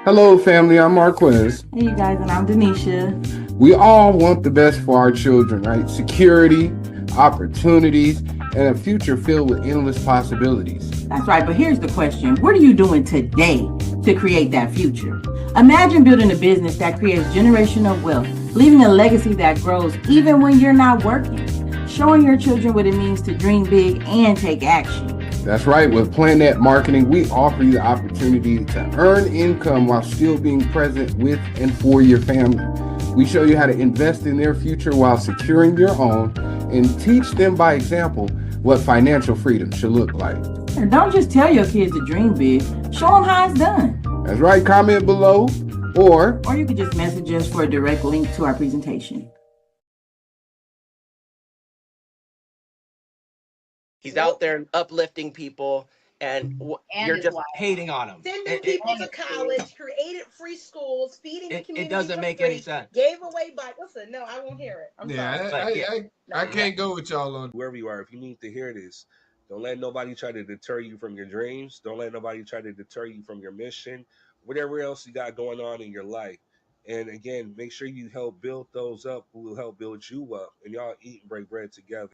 Hello, family. I'm Marquez. Hey, you guys, and I'm Denisha. We all want the best for our children, right? Security, opportunities, and a future filled with endless possibilities. That's right, but here's the question. What are you doing today to create that future? Imagine building a business that creates generational wealth, leaving a legacy that grows even when you're not working, showing your children what it means to dream big and take action. That's right. With Planet Marketing, we offer you the opportunity to earn income while still being present with and for your family. We show you how to invest in their future while securing your own and teach them by example what financial freedom should look like. And don't just tell your kids to dream big, show them how it's done. That's right. Comment below or you could just message us for a direct link to our presentation. He's out there uplifting people, and you're just hating on him. Sending people to college, created free schools, feeding the community. It doesn't make any sense. Gave away bikes. Listen, no, I won't hear it. I'm sorry. I can't go with y'all on whoever you are. If you need to hear this, don't let nobody try to deter you from your dreams. Don't let nobody try to deter you from your mission, whatever else you got going on in your life. And again, make sure you help build those up who will help build you up, and y'all eat and break bread together.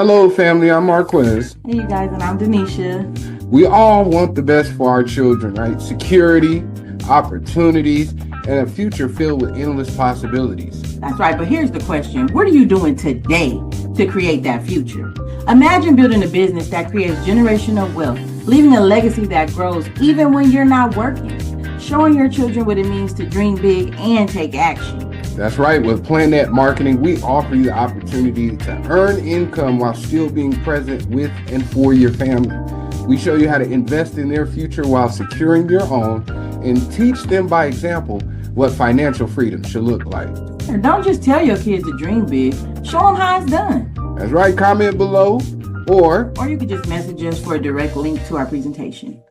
hello, family. I'm Marquez. Hey, you guys, and I'm Denisha. We all want the best for our children, right? Security, opportunities, and a future filled with endless possibilities. That's right, but here's the question. What are you doing today to create that future? Imagine building a business that creates generational wealth, leaving a legacy that grows even when you're not working, showing your children what it means to dream big and take action. That's right. With Planet Marketing, we offer you the opportunity to earn income while still being present with and for your family. We show you how to invest in their future while securing your own and teach them by example what financial freedom should look like. And don't just tell your kids to dream big, show them how it's done. That's right. Comment below or you could just message us for a direct link to our presentation.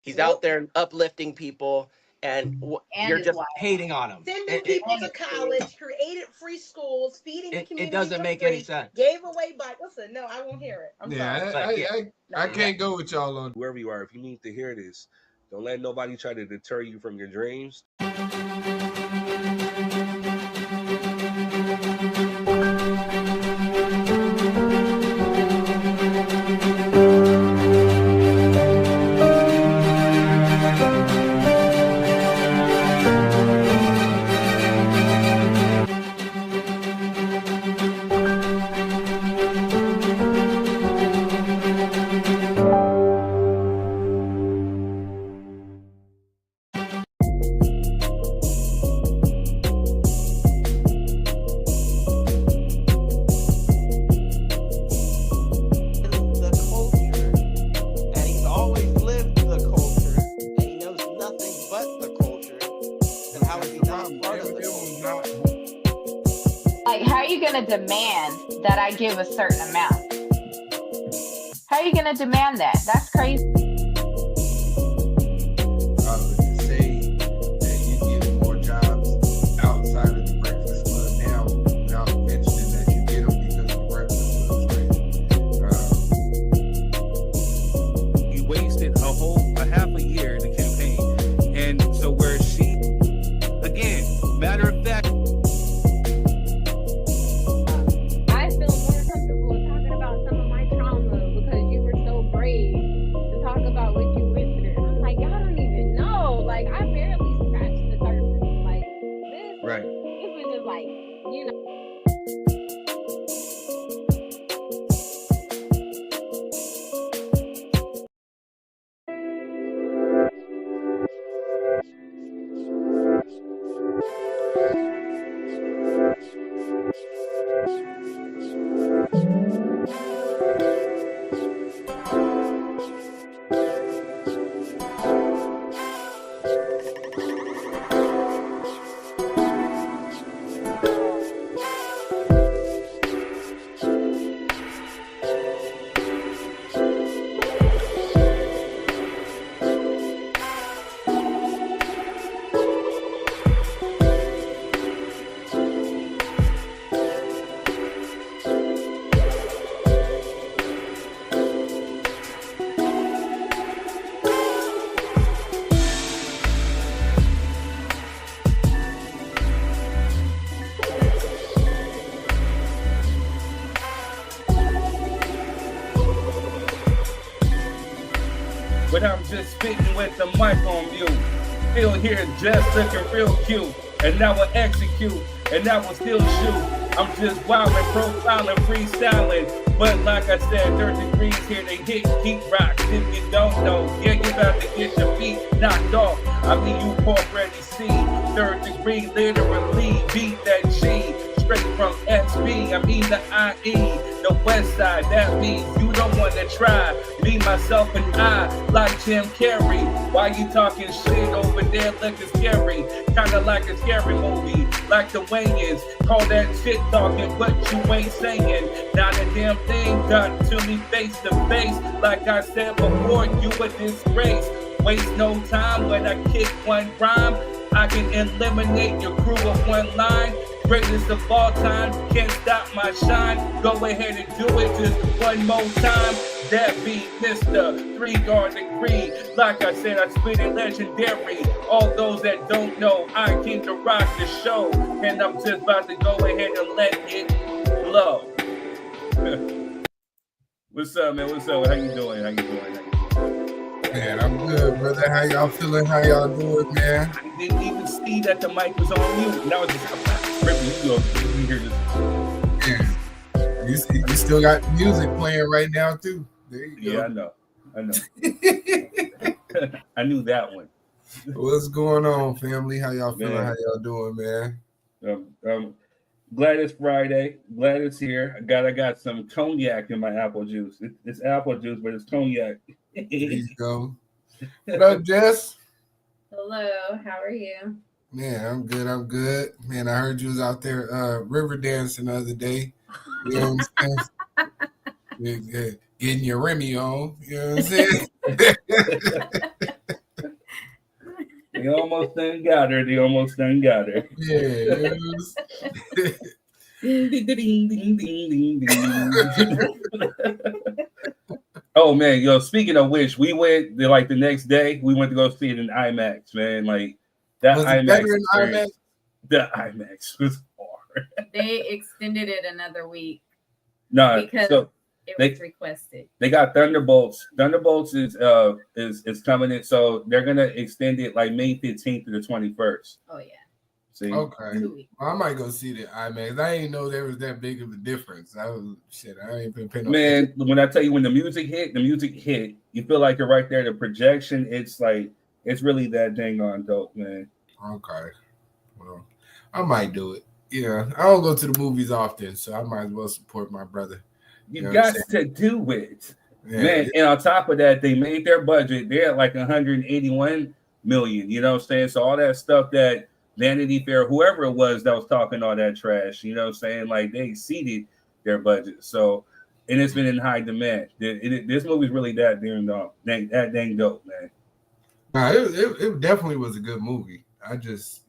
He's out there uplifting people, and you're just hating on him. Sending people to college, created free schools, feeding the community. It doesn't make any sense. Gave away bikes. Listen, no, I won't hear it. I'm sorry. I can't go with y'all on Whoever you are, if you need to hear this, don't let nobody try to deter you from your dreams. Like, how are you going to demand that I give a certain amount? How are you going to demand that? That's crazy. say that you get more jobs outside of the Breakfast Club now without mentioning that you get them because the Breakfast Club is crazy. You wasted a half a year in the campaign. And so where she, again, matter of fact, I feel more comfortable talking about some of my trauma because you were so brave to talk but I'm just spitting with the mic on mute. Still here, just looking real cute, and now I execute, and now I still shoot. I'm just wildin', profiling, freestyling. But like I said, 3rd degrees here, they hit, keep rocks. If you don't know, yeah, you about to get your feet knocked off. I mean, you already see. 3rd degree, literally, beat that G. Straight from SB, I mean the IE, the west side. That means you don't want to try. Me, myself, and I, like Jim Carrey. Why you talking shit over there looking scary? Kinda like a scary movie, like the Wayans. Call that shit talking, but you ain't saying. Not a damn thing done to me face to face. Like I said before, you a disgrace. Waste no time when I kick one rhyme. I can eliminate your crew with one line. Greatest of all time, can't stop my shine. Go ahead and do it just one more time. That be Mr. 3rd degree. Like I said, I spit it legendary. All those that don't know, I came to rock the show. And I'm just about to go ahead and let it flow. What's up, man? What's up? How you doing? Man, I'm good, brother. How y'all feeling? How y'all doing, man? I didn't even see that the mic was on mute. And I was just you hear this. Yeah. You still got music playing right now, too. There you go. Yeah, I know. I knew that one. What's going on, family? How y'all feeling? Man. How y'all doing, man? Glad it's Friday. Glad it's here. I got some cognac in my apple juice. It's apple juice, but it's cognac. There you go. What up, Jess? Hello, how are you? Man, I'm good. Man, I heard you was out there river dancing the other day. You know what I'm saying? Getting your Remy on. You know what I'm saying? They almost done got her. Yeah. Ding, ding, ding. Oh man, speaking of which, we went the next day. We went to go see it in IMAX, man. Like that was IMAX. Better in IMAX? The IMAX was hard. They extended it another week. No, because it was requested. They got Thunderbolts. Thunderbolts is coming in, so they're gonna extend it like May 15th to the 21st. Oh yeah. See? Okay. Well, I might go see the IMAX. I didn't know there was that big of a difference. I ain't been paying no Man, when I tell you when the music hit, you feel like you're right there. The projection, it's really that dang on dope, man. Okay. Well, I might do it. Yeah. I don't go to the movies often, so I might as well support my brother. You got to do it. Yeah. Man, and on top of that, they made their budget. They're at like 181 million. You know what I'm saying? So all that stuff that Vanity Fair, whoever it was that was talking all that trash, you know what I'm saying? Like they exceeded their budget. So, and it's been in high demand. This movie's really that dang dope, man. Nah, it definitely was a good movie. I just,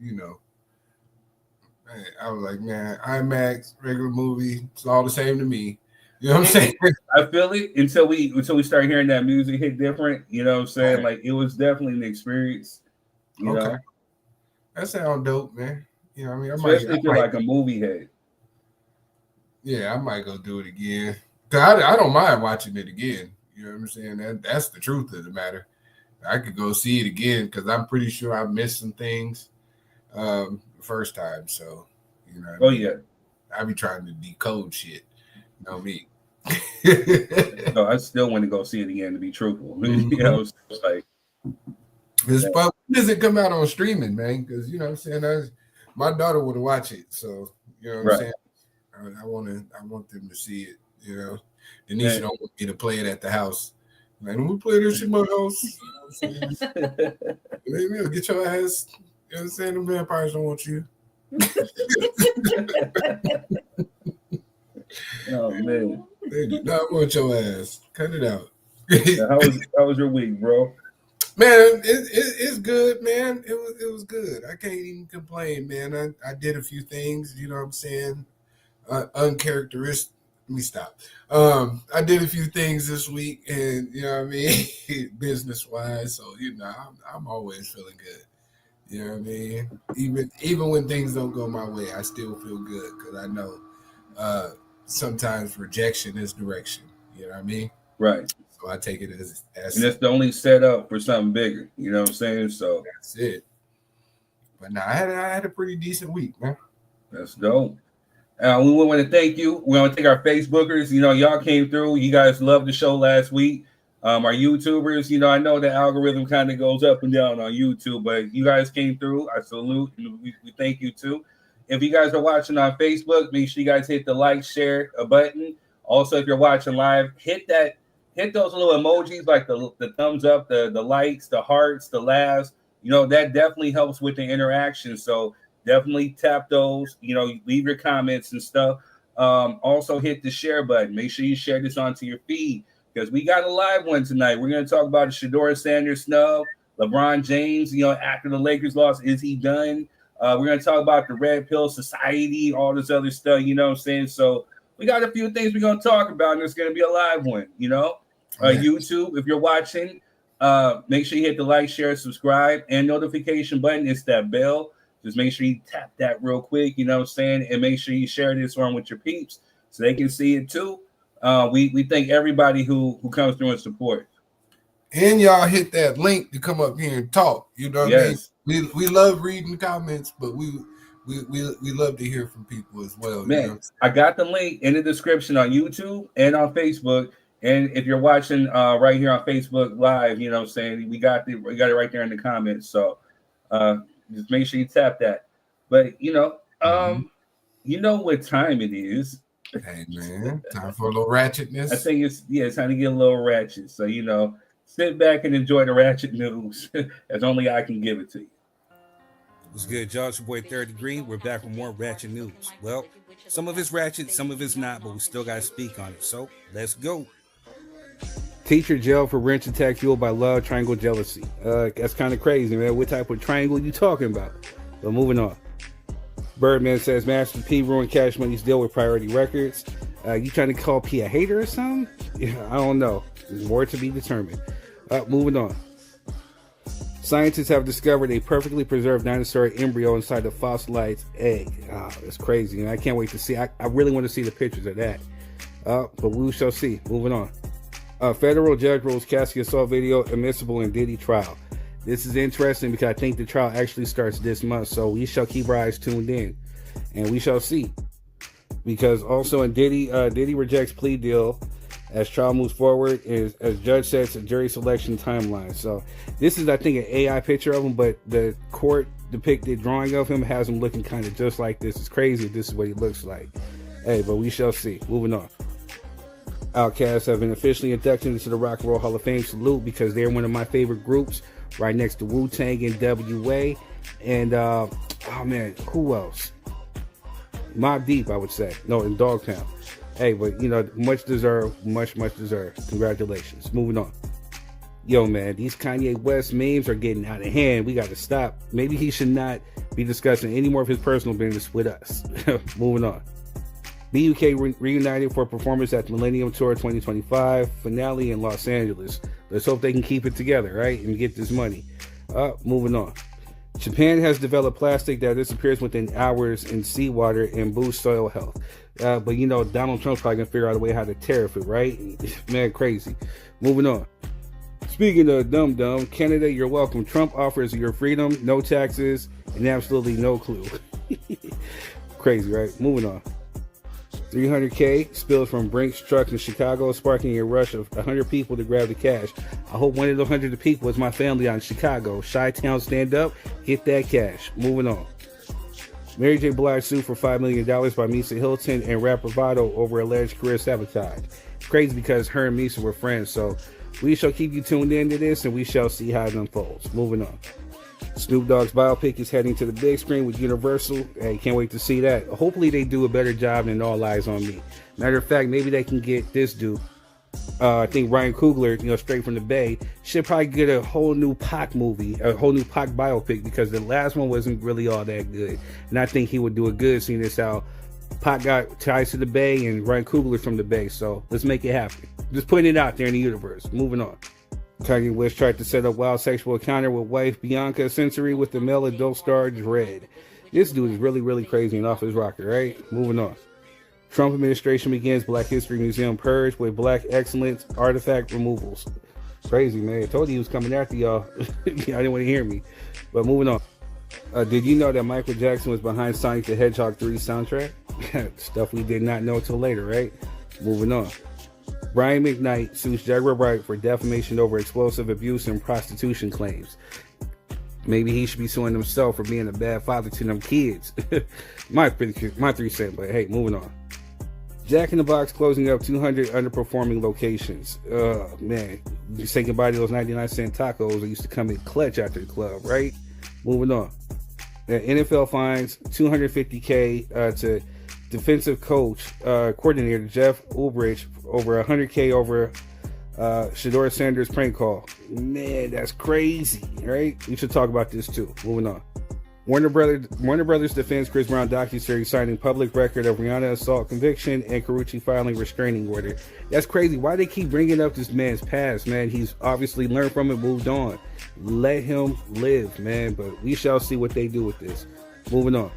I was like, man, IMAX, regular movie, it's all the same to me. You know what I'm saying? I feel it until we start hearing that music hit different. You know what I'm saying? Like it was definitely an experience. You know? That sounds dope, man. You know what I mean? Especially if you're like a movie head. Yeah, I might go do it again. I don't mind watching it again. You know what I'm saying? That's the truth of the matter. I could go see it again because I'm pretty sure I missed some things the first time. So, yeah. I be trying to decode shit. You know me. No, I still want to go see it again, to be truthful. It's like... When does it come out on streaming, man? Because you know what I'm saying, my daughter would watch it, so you know what I'm saying. I want them to see it. Denisha don't want me to play it at the house. Like, when we play this in my house, you know what I'm saying? Get your ass. You know what I'm saying? The vampires don't want you. Oh man, they do not want your ass. Cut it out. How was your week, bro? Man, it's good, man. It was good. I can't even complain, man. I did a few things, you know what I'm saying? Uncharacteristic. Let me stop. I did a few things this week, and you know what I mean, business wise. So I'm always feeling good. You know what I mean? Even when things don't go my way, I still feel good because I know sometimes rejection is direction. You know what I mean? Right. So I take it as and it's the only setup for something bigger. You know what I'm saying? So that's it. But now I had a pretty decent week, man. That's dope. We want to thank you. We want to thank our Facebookers. You know, y'all came through. You guys loved the show last week. Our YouTubers, you know, I know the algorithm kind of goes up and down on YouTube, but you guys came through. I salute and we thank you too. If you guys are watching on Facebook, make sure you guys hit the like, share button. Also, if you're watching live, hit those little emojis like the thumbs up, the likes, the hearts, the laughs. You know, that definitely helps with the interaction. So definitely tap those, you know, leave your comments and stuff. Also hit the share button. Make sure you share this onto your feed because we got a live one tonight. We're going to talk about the Shedeur Sanders snub, LeBron James, you know, after the Lakers lost, is he done? We're going to talk about the Red Pill Society, all this other stuff, you know what I'm saying? So we got a few things we're going to talk about, and it's going to be a live one, you know? YouTube, if you're watching, make sure you hit the like, share, subscribe, and notification button. It's that bell. Just make sure you tap that real quick, you know what I'm saying? And make sure you share this one with your peeps so they can see it too. We thank everybody who comes through and support. And y'all hit that link to come up here and talk. You know what I mean? We love reading the comments, but we love to hear from people as well. Man, you know? I got the link in the description on YouTube and on Facebook. And if you're watching right here on Facebook Live, you know what I'm saying? We got it right there in the comments. So just make sure you tap that. But you know what time it is. Hey man, time for a little ratchetness. I think it's time to get a little ratchet. So you know, sit back and enjoy the ratchet news as only I can give it to you. What's good, y'all? It's your boy 30 Green. We're back with more ratchet news. Well, some of it's ratchet, some of it's not, but we still got to speak on it. So let's go. Teacher jailed for wrench attack fueled by love triangle jealousy. That's kind of crazy, man. What type of triangle you talking about? But moving on. Birdman says Master P ruined Cash Money's deal with Priority Records. You trying to call P a hater or something? Yeah, I don't know. There's more to be determined. Moving on. Scientists have discovered a perfectly preserved dinosaur embryo inside a fossilized egg. That's crazy, and I can't wait to see. I really want to see the pictures of that. But we shall see. Moving on. A federal judge rules Cassie assault video admissible in Diddy trial. This is interesting because I think the trial actually starts this month, so we shall keep our eyes tuned in, and we shall see. Because also in Diddy rejects plea deal as trial moves forward, as judge sets a jury selection timeline. So this is, I think, an AI picture of him, but the court depicted drawing of him has him looking kind of just like this. It's crazy if this is what he looks like. Hey, but we shall see. Moving on. Outkast have been officially inducted into the Rock and Roll Hall of Fame. Salute, because they're one of my favorite groups, right next to Wu-Tang and WA. And, oh man, who else? Mobb Deep, I would say. No, in Dogtown. Hey, but, you know, much deserved. Much deserved. Congratulations. Moving on. Yo, man, these Kanye West memes are getting out of hand. We got to stop. Maybe he should not be discussing any more of his personal business with us. Moving on. BUK reunited for a performance at the Millennium Tour 2025 finale in Los Angeles. Let's hope they can keep it together, right? And get this money. Moving on. Japan has developed plastic that disappears within hours in seawater and boosts soil health. But you know, Donald Trump's probably gonna figure out a way how to tariff it, right? Man, crazy. Moving on. Speaking of dumb, Canada, you're welcome. Trump offers your freedom, no taxes, and absolutely no clue. Crazy, right? Moving on. 300K spilled from Brink's truck in Chicago, sparking a rush of 100 people to grab the cash. I hope one of the 100 people is my family out in Chicago. Chi-Town, stand up, get that cash. Moving on. Mary J. Blige sued for $5 million by Misa Hilton and rapper Vado over alleged career sabotage. Crazy because her and Misa were friends, so we shall keep you tuned into this and we shall see how it unfolds. Moving on. Snoop Dogg's biopic is heading to the big screen with Universal. Hey, can't wait to see that. Hopefully they do a better job than All Eyes on Me. Matter of fact, maybe they can get this dude. I think Ryan Coogler, you know, straight from the Bay, should probably get a whole new Pac movie, a whole new Pac biopic, because the last one wasn't really all that good. And I think he would do a good, seeing this how Pac got ties to the Bay and Ryan Coogler from the Bay. So let's make it happen. Just putting it out there in the universe. Moving on. Kanye West tried to set up wild sexual encounter with wife Bianca Sensory with the male adult star Drat. This dude is really crazy and off his rocker, right? Moving on. Trump administration begins Black History Museum purge with Black excellence artifact removals. Crazy, man. I told you he was coming after y'all. Y'all didn't want to hear me. But moving on. Did you know that Michael Jackson was behind Sonic the Hedgehog 3 soundtrack? Stuff we did not know till later, right? Moving on. Brian McKnight sues Jaguar Wright for defamation over explosive abuse and prostitution claims. Maybe he should be suing himself for being a bad father to them kids. my 3 cents, but hey, moving on. Jack in the Box closing up 200 underperforming locations. Man, you say goodbye to those 99-cent tacos that used to come in clutch after the club, right? Moving on. The NFL fines $250K to defensive coach coordinator Jeff Ulbrich over $100K over Shedeur Sanders prank call. Man, that's crazy, right? We should talk about this too. Moving on. Warner Brothers defends Chris Brown docuseries signing public record of Rihanna assault conviction and Karrueche filing restraining order. That's crazy. Why they keep bringing up this man's past, man? He's obviously learned from it, moved on. Let him live, man. But we shall see what they do with this. Moving on.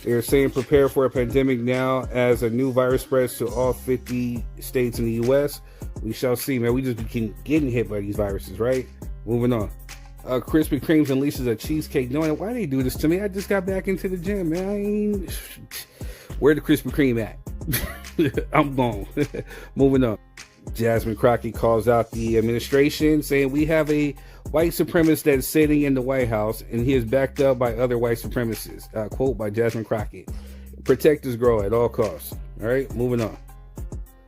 They're saying prepare for a pandemic now as a new virus spreads to all 50 states in the U.S. We shall see, man. We just keep getting hit by these viruses, right? Moving on. Krispy Kreme's unleashes a cheesecake. Knowing why they do this to me? I just got back into the gym, man. Where the Krispy Kreme at? I'm gone. Moving on. Jasmine Crockett calls out the administration, saying we have a white supremacist that's sitting in the White House, and he is backed up by other white supremacists. Quote by Jasmine Crockett. Protect this girl at all costs. All right, moving on.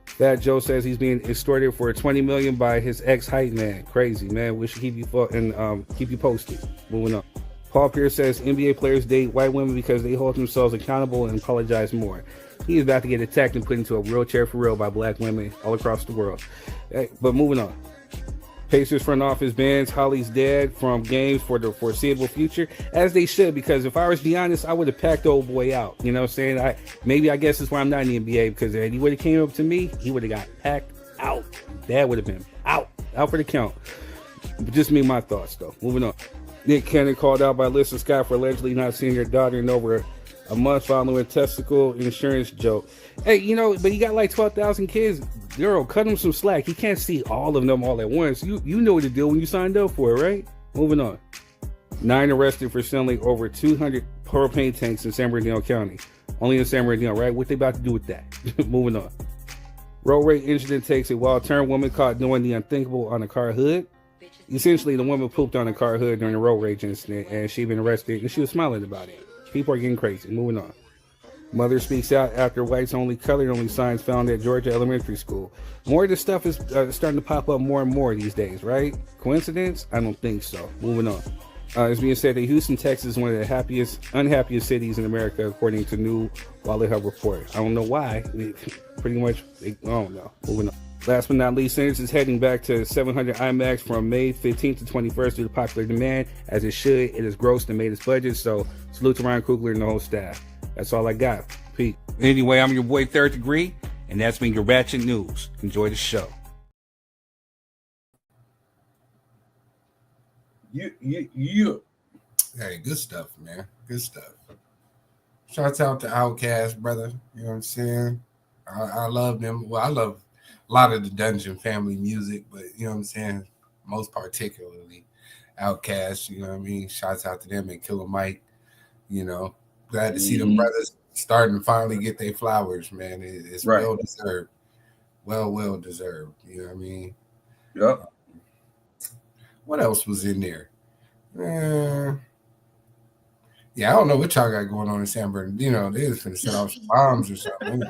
Fat Joe says he's being extorted for $20 million by his ex-hype man. Crazy, man. We should keep you posted. Moving on. Paul Pierce says NBA players date white women because they hold themselves accountable and apologize more. He is about to get attacked and put into a wheelchair for real by black women all across the world. But moving on. Pacers front office bans Holly's dad from games for the foreseeable future, as they should, because if I was to be honest, I would have packed the old boy out. You know what I'm saying? I guess that's why I'm not in the NBA, because if he would have came up to me, he would have got packed out. Dad would have been out for the count. Just me, my thoughts, though. Moving on. Nick Cannon called out by Alyssa Scott for allegedly not seeing her daughter in over a month following a testicle insurance joke. Hey, but you got like 12,000 kids. Girl, cut him some slack. He can't see all of them all at once. You know what to do when you signed up for it, right? Moving on. 9 arrested for selling over 200 propane tanks in San Bernardino County. Only in San Bernardino, right? What they about to do with that? Moving on. Road rage incident takes a wild turn. Woman caught doing the unthinkable on a car hood. Essentially, the woman pooped on a car hood during the road rage incident, and she been arrested, and she was smiling about it. People are getting crazy. Moving on. Mother speaks out after whites only, colored only signs found at Georgia Elementary School. More of this stuff is starting to pop up more and more these days, right? Coincidence? I don't think so. Moving on. It's being said that Houston, Texas is one of the unhappiest cities in America, according to new Wallet Hub report. I don't know why. Pretty much, I don't know. Moving on. Last but not least, Sinners is heading back to 700 IMAX from May 15th to 21st due to popular demand, as it should. It has grossed and made its budget, so salute to Ryan Coogler and the whole staff. That's all I got. Pete. Anyway, I'm your boy Third Degree, and that's been your Ratchet News. Enjoy the show. Yeah. Hey, good stuff, man. Good stuff. Shouts out to Outkast, brother. You know what I'm saying? I love them. Well, I love a lot of the Dungeon Family music, but you know what I'm saying? Most particularly Outkast, you know what I mean? Shouts out to them and Killer Mike. Glad to see them brothers starting to finally get their flowers, man. It's right. Well deserved. Well deserved. You know what I mean? Yep. What else was in there? Yeah, I don't know what y'all got going on in San Bernardino. They was finna set off some bombs or something.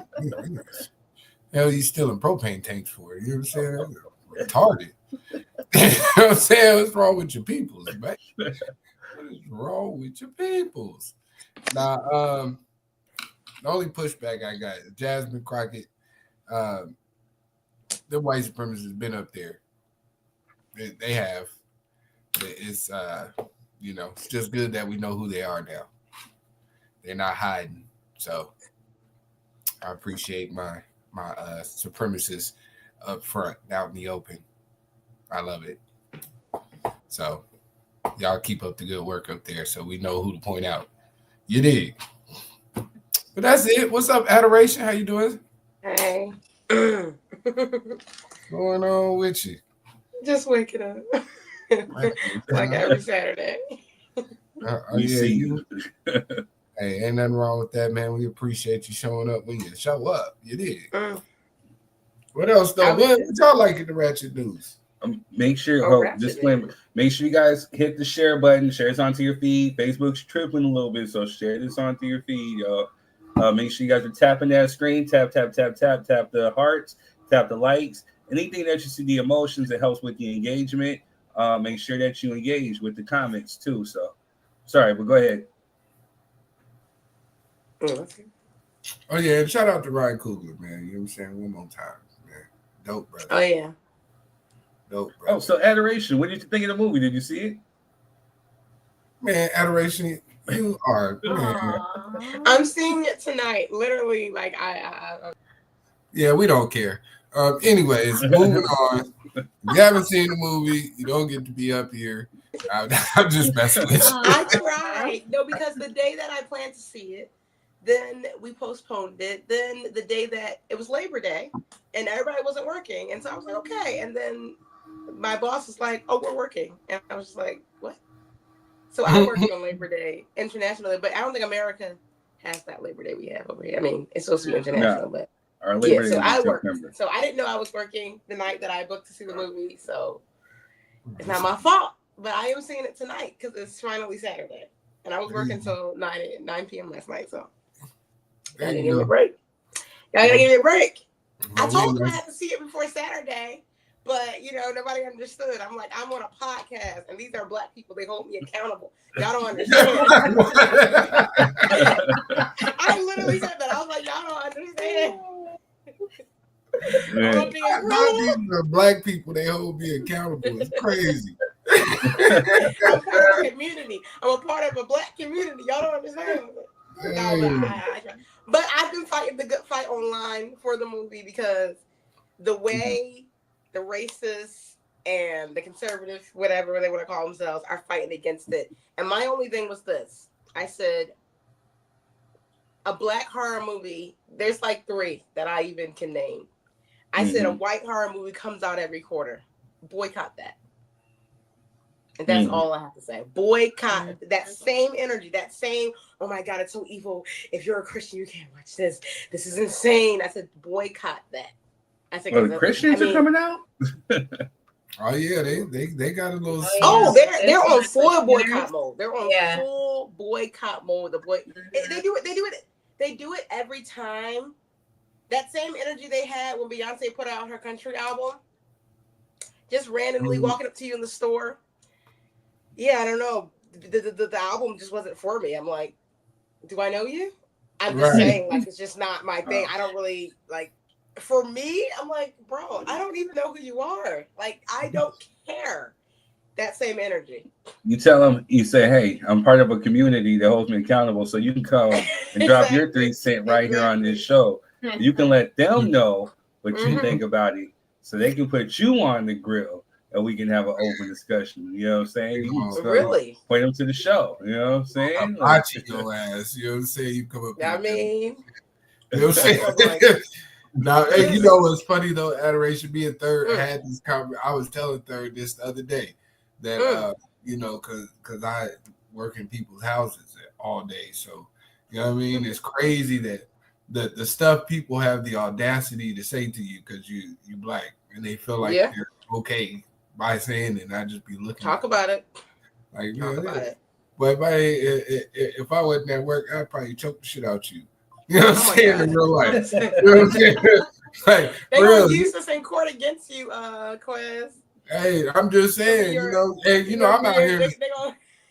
Hell, you stealing propane tanks for it. You know what I'm saying? Retarded. You know what I'm saying? What's wrong with your peoples, man? What is wrong with your peoples? Now, the only pushback I got, Jasmine Crockett, the white supremacists has been up there. They have. It's it's just good that we know who they are now. They're not hiding. So I appreciate my supremacists up front, out in the open. I love it. So y'all keep up the good work up there so we know who to point out. You dig? But that's it. What's up, Adoration? How you doing? Hey. What's going on with you? Just waking up. Like every Saturday. You. Hey, ain't nothing wrong with that, man. We appreciate you showing up when you show up. You did. What else though? What y'all like in the Ratchet News? Make sure, disclaimer. Make sure you guys hit the share button. Share this onto your feed. Facebook's tripling a little bit, so share this onto your feed, y'all. Make sure you guys are tapping that screen. Tap the hearts. Tap the likes. Anything that you see the emotions, it helps with the engagement. Make sure that you engage with the comments too. So, sorry, but go ahead. Oh yeah, and shout out to Ryan Coogler, man. You know what I'm saying? One more time, man. Dope, brother. Oh yeah. Dope, brother. Oh, so Adoration. What did you think of the movie? Did you see it? Man, Adoration, you are. Man. I'm seeing it tonight. Literally, like I Yeah, we don't care. Anyways, moving on. If you haven't seen the movie, you don't get to be up here. I'm just messing with you. I tried. No, because the day that I planned to see it, then we postponed it. Then the day that it was Labor Day and everybody wasn't working. And so I was like, okay. And then my boss was like, oh, we're working. And I was just like, what? So I worked on Labor Day internationally, but I don't think America has that Labor Day we have over here. I mean, it's supposed to be international, but our Labor Day so I worked. September. So I didn't know I was working the night that I booked to see the movie. So it's not my fault, but I am seeing it tonight because it's finally Saturday. And I was working till 9 p.m. last night, so y'all gotta give me a break. Y'all gotta give me a break. I told them I had to see it before Saturday, but nobody understood. I'm like, I'm on a podcast, and these are Black people. They hold me accountable. Y'all don't understand. I literally said that. I was like, y'all don't understand. These are Black people. They hold me accountable. It's crazy. I'm part of a community. I'm a part of a Black community. Y'all don't understand. But I've been fighting the good fight online for the movie because the way the racists and the conservatives, whatever they want to call themselves, are fighting against it. And my only thing was this. I said, a Black horror movie, there's like 3 that I even can name. I said a white horror movie comes out every quarter. Boycott that. And that's all I have to say. Boycott that same energy, that same, oh my God, it's so evil. If you're a Christian, you can't watch this. This is insane. I said, boycott that. I said, the Christians are coming out? Oh yeah, they got a little. Oh, they're on full boycott mode. They're on full boycott mode. They do it every time. That same energy they had when Beyonce put out her country album, just randomly walking up to you in the store. Yeah, I don't know. The album just wasn't for me. I'm like, do I know you? I'm just saying, like, it's just not my thing. I don't really like. For me, I'm like, bro, I don't even know who you are. Like, I don't care. That same energy. You tell them, you say, hey, I'm part of a community that holds me accountable, so you can come and drop your 3 cents right here on this show. You can let them know what you think about it, so they can put you on the grill, and we can have an open discussion. You know what I'm saying? You really point them to the show. You know what I'm saying? I'm watching your ass. You know what I'm saying? You come up. I mean, you know what I'm saying? Now, hey, you know what's funny though? Adoration being Third, I had this conversation. I was telling Third this the other day that because I work in people's houses all day, so you know what I mean. It's crazy that the stuff people have the audacity to say to you because you Black and they feel like they're okay by saying it. And I just be looking. Talk about it. Like but if I wasn't at work, I'd probably choke the shit out you. You know what I'm saying? In real life. You know what I'm saying? Like, they gonna use this in court against you, Quez. Hey, I'm just saying, I'm out here.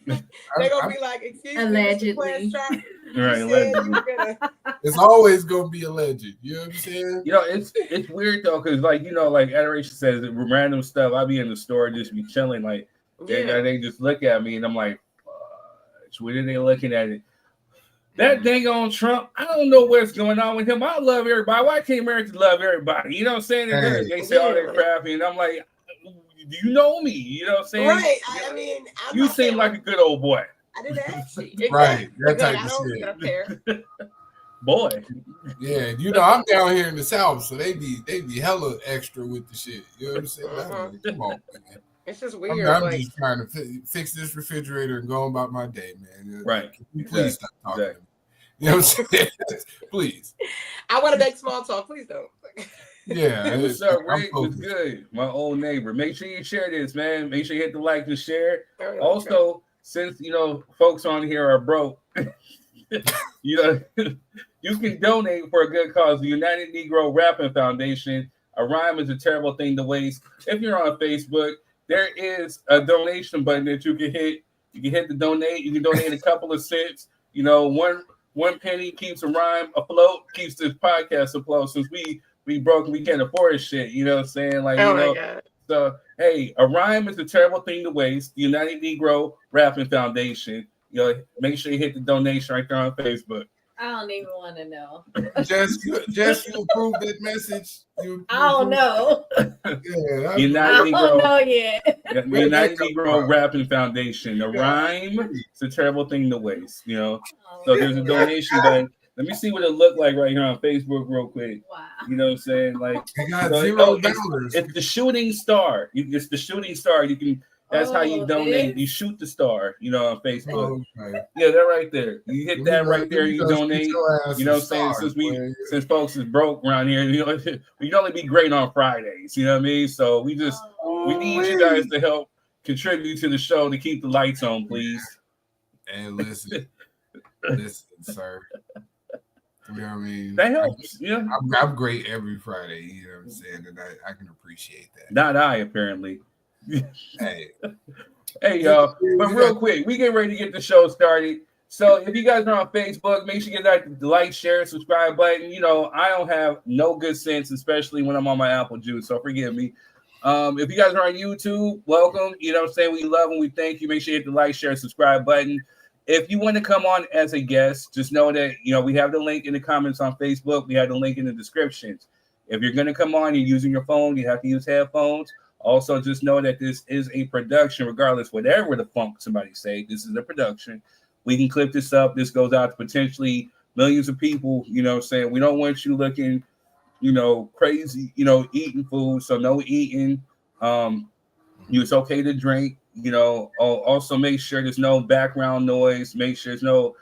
They're gonna be like, excuse allegedly. me, Right, it's always gonna be alleged. You know what I'm saying? It's weird though, because like Adoration says, random stuff. I be in the store just be chilling, like they just look at me and I'm like, what are they looking at it? That dang on Trump, I don't know what's going on with him. I love everybody. Why can't Americans love everybody? You know what I'm saying? They say all that crap, and I'm like, do you know me? You know what I'm saying? Right. I mean, you seem like a good old boy. I didn't ask you. Right. That type of shit. boy. Yeah, you know, I'm down here in the South, so they be hella extra with the shit. You know what I'm saying? Like, come on, man. It's just weird. I'm just trying to fix this refrigerator and go about my day, man. Right. Can you please stop talking to me? You know what I'm saying? Please. I want to make small talk. Please don't. Yeah. What's up, Rick? What's good? My old neighbor. Make sure you share this, man. Make sure you hit the like and share. Also, since folks on here are broke, you can donate for a good cause. The United Negro Rapping Foundation. A rhyme is a terrible thing to waste. If you're on Facebook, there is a donation button that you can hit. You can hit the donate. You can donate a couple of cents. One penny keeps a rhyme afloat, keeps this podcast afloat. Since we broke, we can't afford shit. You know what I'm saying? Like, God. So hey, a rhyme is a terrible thing to waste. The United Negro Rapping Foundation. Make sure you hit the donation right there on Facebook. I don't even want to know. Just you approve that message. I don't know. Yeah, United don't know yet. United Negro Rapping Foundation. A rhyme is a terrible thing to waste. So there's a donation button. Let me see what it looked like right here on Facebook real quick. Wow. You know what I'm saying? Like, I got $0. It's the shooting star. It's the shooting star. You can. That's how you donate. You shoot the star, on Facebook. Okay. Yeah, they're right there. You hit that right there, you donate. You know what I'm saying? Since folks is broke around here, we can only be great on Fridays. You know what I mean? So we need you guys to help contribute to the show to keep the lights on, please. And listen, sir. You know what I mean? That helps. I'm great every Friday. You know what I'm saying? And I can appreciate that. Not I, apparently. Hey, y'all. But real quick, we get ready to get the show started. So if you guys are on Facebook, make sure you get that like, share, subscribe button. I don't have no good sense, especially when I'm on my apple juice. So forgive me. If you guys are on YouTube, welcome. You know what I'm saying? We love and we thank you. Make sure you hit the like, share, subscribe button. If you want to come on as a guest, just know that, we have the link in the comments on Facebook. We have the link in the descriptions. If you're going to come on, you're using your phone, you have to use headphones. Also, just know that this is a production, regardless, whatever the funk somebody say, this is a production. We can clip this up. This goes out to potentially millions of people, you know what I'm saying? We don't want you looking, crazy, eating food. So no eating. It's okay to drink. Also make sure there's no background noise. Make sure there's no,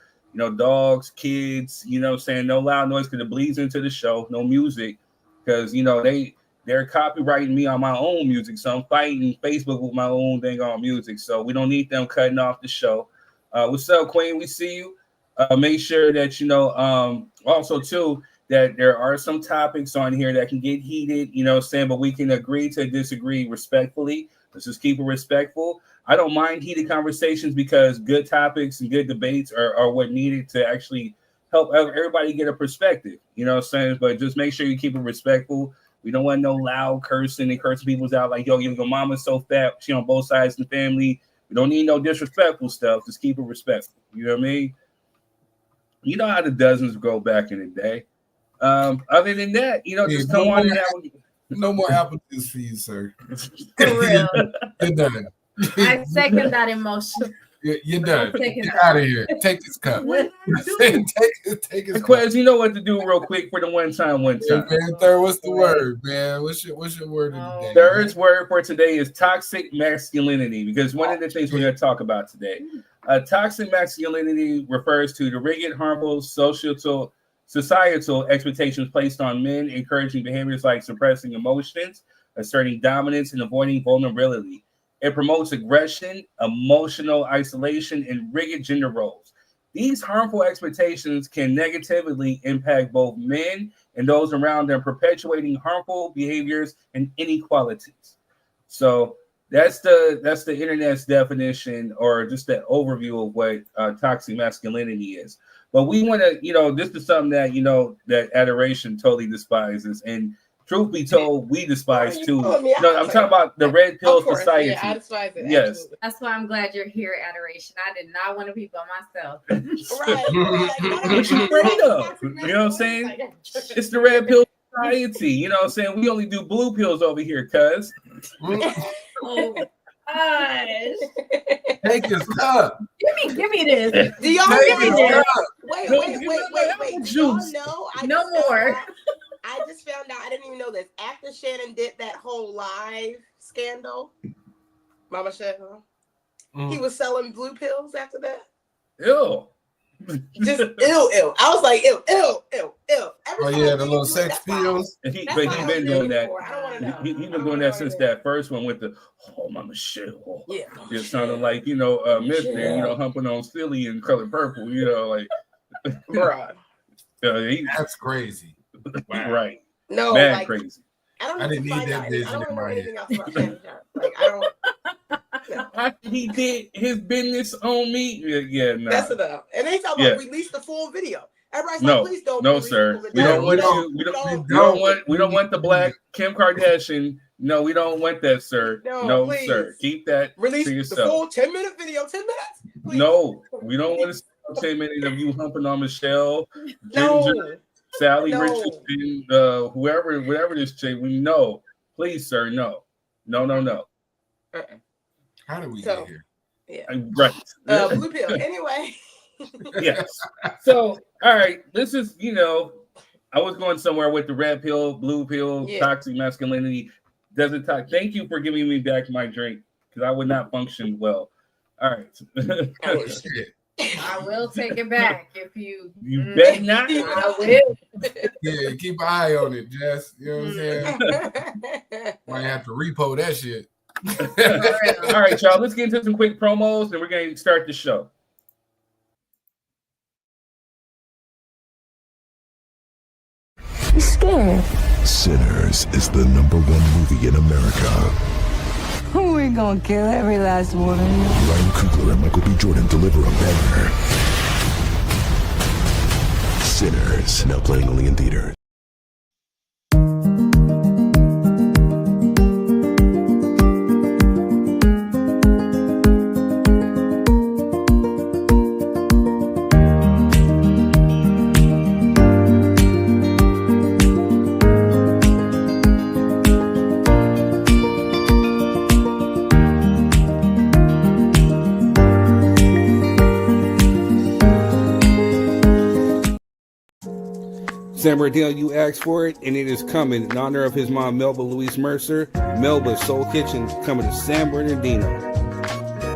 dogs, kids, no loud noise because it bleeds into the show. No music because, they're copywriting me on my own music. So I'm fighting Facebook with my own thing on music. So we don't need them cutting off the show. What's up, Queen? We see you. Make sure that, also too, that there are some topics on here that can get heated, but we can agree to disagree respectfully. Let's just keep it respectful. I don't mind heated conversations because good topics and good debates are what needed to actually help everybody get a perspective, but just make sure you keep it respectful. We don't want no loud cursing and cursing people's out like, yo, your mama's so fat, she on both sides of the family. We don't need no disrespectful stuff. Just keep it respectful. You know what I mean? You know how the dozens go back in the day. Other than that, just come on and have no more apple juice for you, sir. For real. You're done. I second that emotion. You're done. Get out of here. Take this cup. Take his Quez, you know what to do real quick for the one time. Yeah, man, third, what's the word, man? What's your word of the day? Third's word for today is toxic masculinity, because one of the things we're going to talk about today. Toxic masculinity refers to the rigid, harmful, societal expectations placed on men, encouraging behaviors like suppressing emotions, asserting dominance, and avoiding vulnerability. It promotes aggression, emotional isolation, and rigid gender roles. These harmful expectations can negatively impact both men and those around them, perpetuating harmful behaviors and inequalities. So that's the internet's definition, or just the overview of what toxic masculinity is. But we want to, this is something that, that Adoration totally despises. And truth be told, we despise too. No, I'm talking about the Red Pill Society. Yeah, I despise it. Yes. Absolutely. That's why I'm glad you're here, Adoration. I did not want to be by myself. Right. What you afraid of? You know what I'm saying? It's the Red Pill Society. You know what I'm saying? We only do blue pills over here, cuz. Oh gosh. Take his cup. Give me this. Do y'all give me this? Wait. Y'all know I just found out. I didn't even know this. After Shannon did that whole live scandal, Mama Shedeur, he was selling blue pills after that. Ew. Just ill. I was like, ill. The little sex pills. But he been doing that. I don't want to know. He been doing that since that first one with the Mama Shedeur. Yeah. It sounded like, Mr. humping on Silly in Color Purple, like. Bruh. That's crazy. Wow. Right. No, mad crazy. I didn't need that vision in my head. Like, I don't. After he did his business on me, yeah, no. That's enough. And they talking about release the full video. Everybody's like, please don't. No, sir. We don't want the black Kim Kardashian. No, we don't want that, sir. No, sir. Keep that release to yourself. The full 10-minute video. 10 minutes. Please. No, we don't want to see 10 minutes of you humping on Michelle, Ginger, Sally Richardson, whatever this chick. We know. Please, sir. No. How do we get here? Yeah. Right. Blue pill. Anyway. Yes. So, all right. This is, I was going somewhere with the red pill, blue pill, toxic masculinity. Doesn't talk. Thank you for giving me back my drink because I would not function well. All right. Oh, shit. I will take it back if you. You bet not. I will. Yeah, keep an eye on it, Jess. You know what I'm saying? Might have to repo that shit. All right, y'all. Let's get into some quick promos, and we're going to start the show. You scared? Sinners is the #1 movie in America. We're gonna kill every last one of you. Ryan Coogler and Michael B. Jordan deliver a banger. Sinners, now playing only in theaters. San Bernardino, you asked for it, and it is coming in honor of his mom, Melba Louise Mercer. Melba's Soul Kitchen coming to San Bernardino.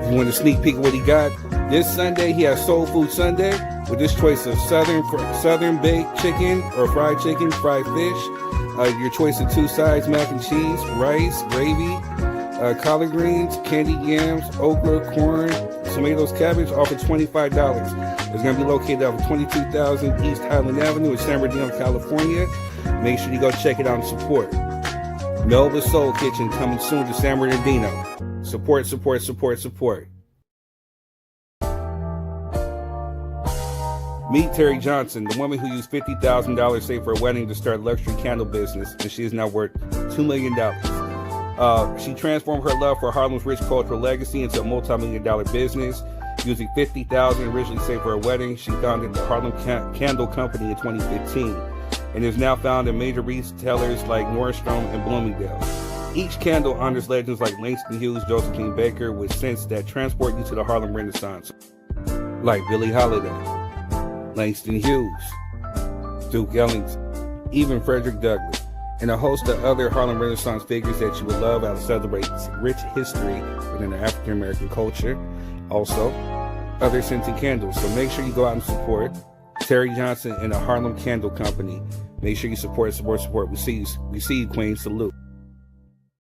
If you want a sneak peek of what he got, this Sunday he has Soul Food Sunday with this choice of southern baked chicken or fried chicken, fried fish. Your choice of 2 sides, mac and cheese, rice, gravy, collard greens, candied yams, okra, corn, tomatoes, cabbage, all for $25. It's going to be located off of 22,000 East Highland Avenue in San Bernardino, California. Make sure you go check it out and support. Melba's Soul Kitchen coming soon to San Bernardino. Support. Meet Terry Johnson, the woman who used $50,000 saved for a wedding to start a luxury candle business, and she is now worth $2 million. She transformed her love for Harlem's rich cultural legacy into a multi-million-dollar business. Using $50,000 originally saved for her wedding, she founded the Harlem Candle Company in 2015 and is now found in major retailers like Nordstrom and Bloomingdale's. Each candle honors legends like Langston Hughes, Josephine Baker with scents that transport you to the Harlem Renaissance, like Billie Holiday, Langston Hughes, Duke Ellington, even Frederick Douglass, and a host of other Harlem Renaissance figures that you would love as it celebrates rich history within the African American culture. Also, other scented candles. So make sure you go out and support Terry Johnson and the Harlem Candle Company. Make sure you support. We see you, Queen. Salute.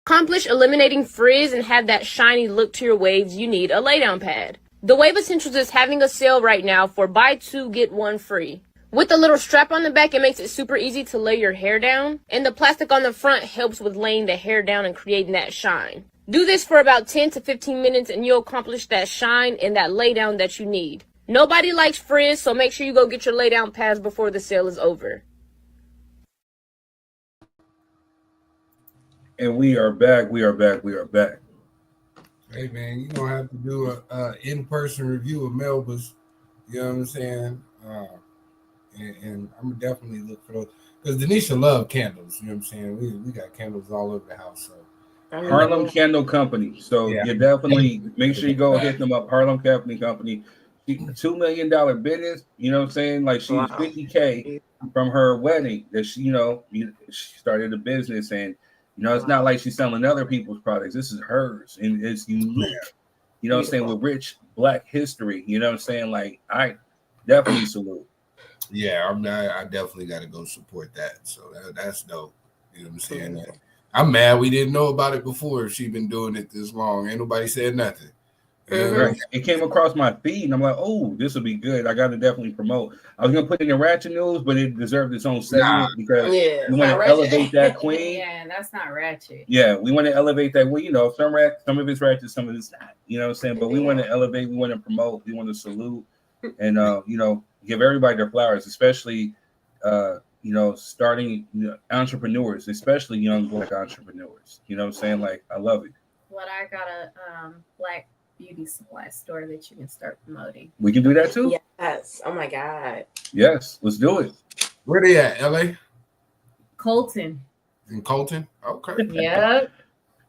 Accomplish eliminating frizz and have that shiny look to your waves, you need a laydown pad. The Wave Essentials is having a sale right now for buy 2 get 1 free. With a little strap on the back, it makes it super easy to lay your hair down, and the plastic on the front helps with laying the hair down and creating that shine. Do this for about 10 to 15 minutes and you'll accomplish that shine and that lay down that you need. Nobody likes frizz, so make sure you go get your lay down pads before the sale is over. And we are back. Hey man, you're gonna have to do a in-person review of Melba's. You know what I'm saying? And I'm gonna definitely look for those because Denisha love candles. You know what I'm saying? We got candles all over the house. So Harlem Candle Company. So you definitely make sure you go hit them up. Harlem Candle Company. $2 million business. You know what I'm saying? Like she's $50K from her wedding that she, she started a business, and it's not like she's selling other people's products. This is hers, and it's unique. You know what I'm saying? With rich Black history. You know what I'm saying? Like I definitely salute. Yeah, I definitely got to go support that. So that's dope. You know what I'm saying? I'm mad we didn't know about it before. She been doing it this long. Ain't nobody said nothing. Right. It came across my feed, and I'm like, oh, this will be good. I got to definitely promote. I was going to put it in Ratchet News, but it deserved its own segment because we want to elevate that queen. Yeah, that's not ratchet. Yeah, we want to elevate that. Well, some of it's ratchet, some of it's not. You know what I'm saying? But we want to elevate, we want to promote, we want to salute, and, give everybody their flowers, especially, starting entrepreneurs, especially young Black entrepreneurs. You know what I'm saying? Like, I love it. What I got a Black beauty supply store that you can start promoting. We can do that too. Yes. Oh my God. Yes, let's do it. Where they at? LA? Colton. In Colton? Okay. Yep.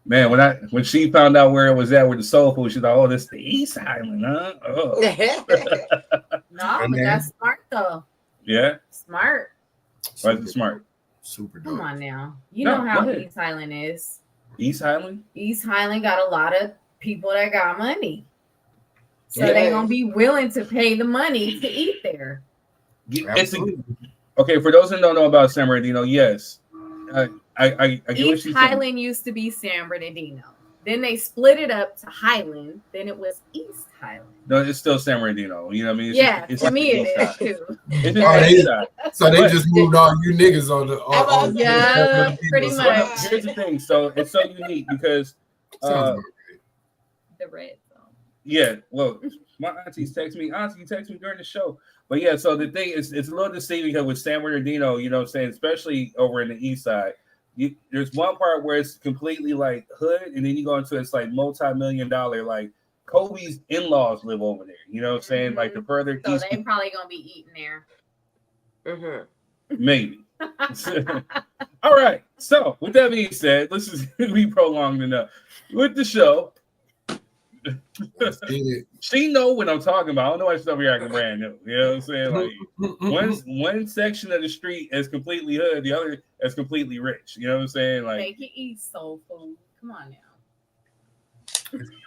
Man, when she found out where it was at with the soul food, she's like, "Oh, this is the East Island, huh?" Oh. No, but that's smart though. Yeah. Smart. Why is it smart? Super dope. Come on now. You know how East Highland is. East Highland? East Highland got a lot of people that got money. So they're going to be willing to pay the money to eat there. Okay, for those who don't know about San Bernardino, yes. I get East Highland used to be San Bernardino. Then they split it up to Highland. Then it was East Highland. No, it's still San Bernardino. You know what I mean? It's to me it is too. So they just moved all you niggas on the yeah, pretty much. Here's the thing. So it's so unique because the red zone. Yeah, well, my aunties text me during the show. But yeah, so the thing is, it's a little deceiving because with San Bernardino, you know what I'm saying, especially over in the east side, there's one part where it's completely like hood, and then you go into it's like multi-million-dollar, like Kobe's in-laws live over there. You know what I'm saying? Like the further so east, they probably gonna be eating there. Maybe. All right. So with that being said, let's just be prolonged enough with the show. She know what I'm talking about. I don't know why she's over here acting brand new. You know what I'm saying? Like one section of the street is completely hood, the other is completely rich. You know what I'm saying? Like they can eat soul food. Come on now.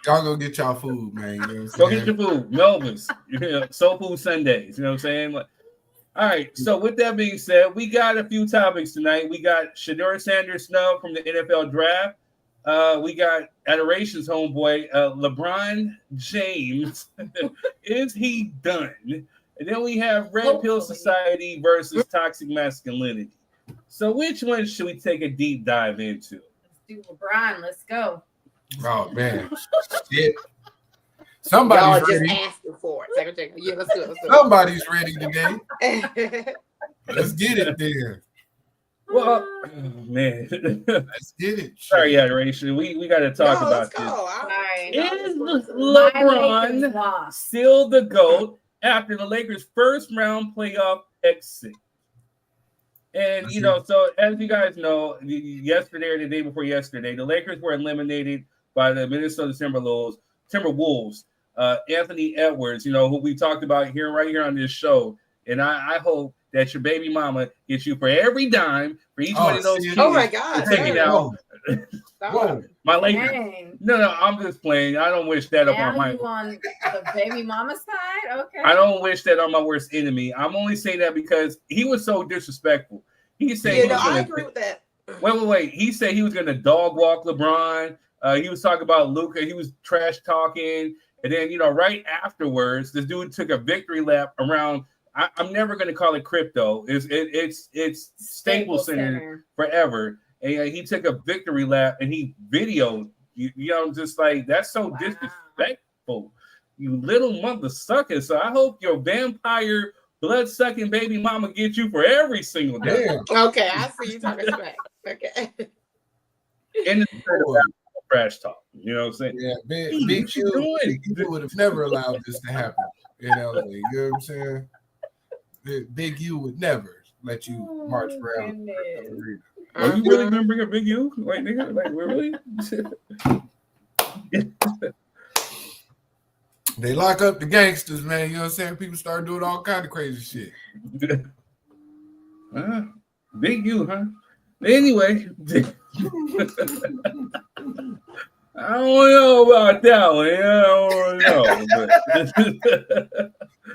Y'all go get y'all food, man. You know go get your food. Melvin's. Soul food Sundays. You know what I'm saying? Like, all right. So with that being said, we got a few topics tonight. We got Shedeur Sanders Snub from the NFL draft. We got Adoration's homeboy, LeBron James. Is he done? And then we have Red Pill Society versus Toxic Masculinity. So which one should we take a deep dive into? Let's do LeBron. Let's go. Oh, man. Shit. Somebody's ready. Just asking for it. Yeah, let's do it. Somebody's ready today. Let's get it then. Well, man, let's get it. Sorry, Adoration. We got to talk about this. Is LeBron still the GOAT after the Lakers' first round playoff exit? And so as you guys know, yesterday or the day before yesterday, the Lakers were eliminated by the Minnesota Timberwolves. Anthony Edwards, who we talked about right here on this show, and I hope that your baby mama gets you for every dime for each one of those kids. Oh my God! Take it out. My Lakers. No, I'm just playing. I don't wish that on the baby mama side. Okay. I don't wish that on my worst enemy. I'm only saying that because he was so disrespectful. He said, I agree with that. Wait. He said he was going to dog walk LeBron. He was talking about Luka. He was trash talking, and then right afterwards, this dude took a victory lap around. I'm never going to call it crypto. It's Staples Center forever. And he took a victory lap and he videoed, just like, that's so disrespectful. You little mother sucker. So I hope your vampire blood-sucking baby mama gets you for every single day. Okay, I see you talking smack. Okay. In the trash talk. You know what I'm saying? Yeah, Big Q would have never allowed this to happen. You know what I'm saying? Big U would never let you march around. Are you really gonna bring a Big U? Wait, nigga, like really? They lock up the gangsters, man. You know what I'm saying? People start doing all kind of crazy shit. Big you, huh? Anyway, I don't know about that one. I don't know.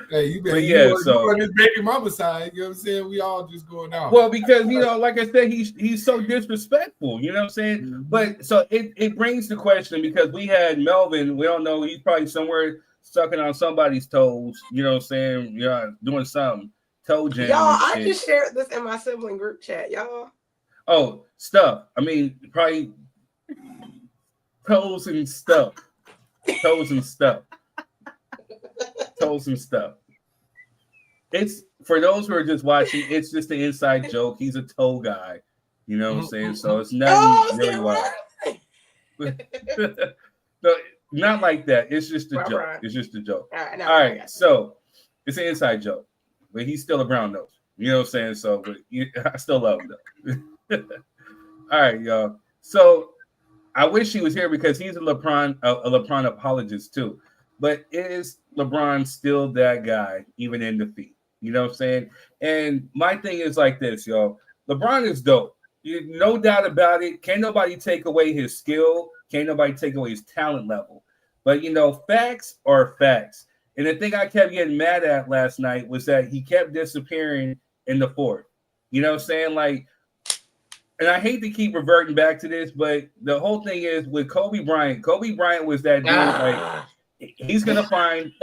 Hey, you but yeah, you on this baby mama side, you know what I'm saying? We all just going out. Well, because like I said, he's so disrespectful, you know what I'm saying? Mm-hmm. But so it brings the question, because we had Melvin, we don't know, he's probably somewhere sucking on somebody's toes, you know what I'm saying? Yeah, doing something. Toe jam. Y'all, I just shared this in my sibling group chat, y'all. Oh, stuff. I mean, probably toes and stuff. Toes and stuff. Toes and stuff. It's for those who are just watching, it's just an inside joke. He's a toe guy. You know what I'm saying? So it's nothing really wild. No, not like that. It's just a joke. Right. It's just a joke. All right. So it's an inside joke. But he's still a brown nose. You know what I'm saying? So but I still love him though. All right, y'all. So I wish he was here because he's a LeBron apologist too. But is LeBron still that guy, even in defeat? You know what I'm saying? And my thing is like this, y'all. LeBron is dope. No doubt about it. Can't nobody take away his skill. Can't nobody take away his talent level. But, facts are facts. And the thing I kept getting mad at last night was that he kept disappearing in the fourth. You know what I'm saying? Like, and I hate to keep reverting back to this, but the whole thing is with Kobe Bryant. Kobe Bryant was that dude, like, he's gonna find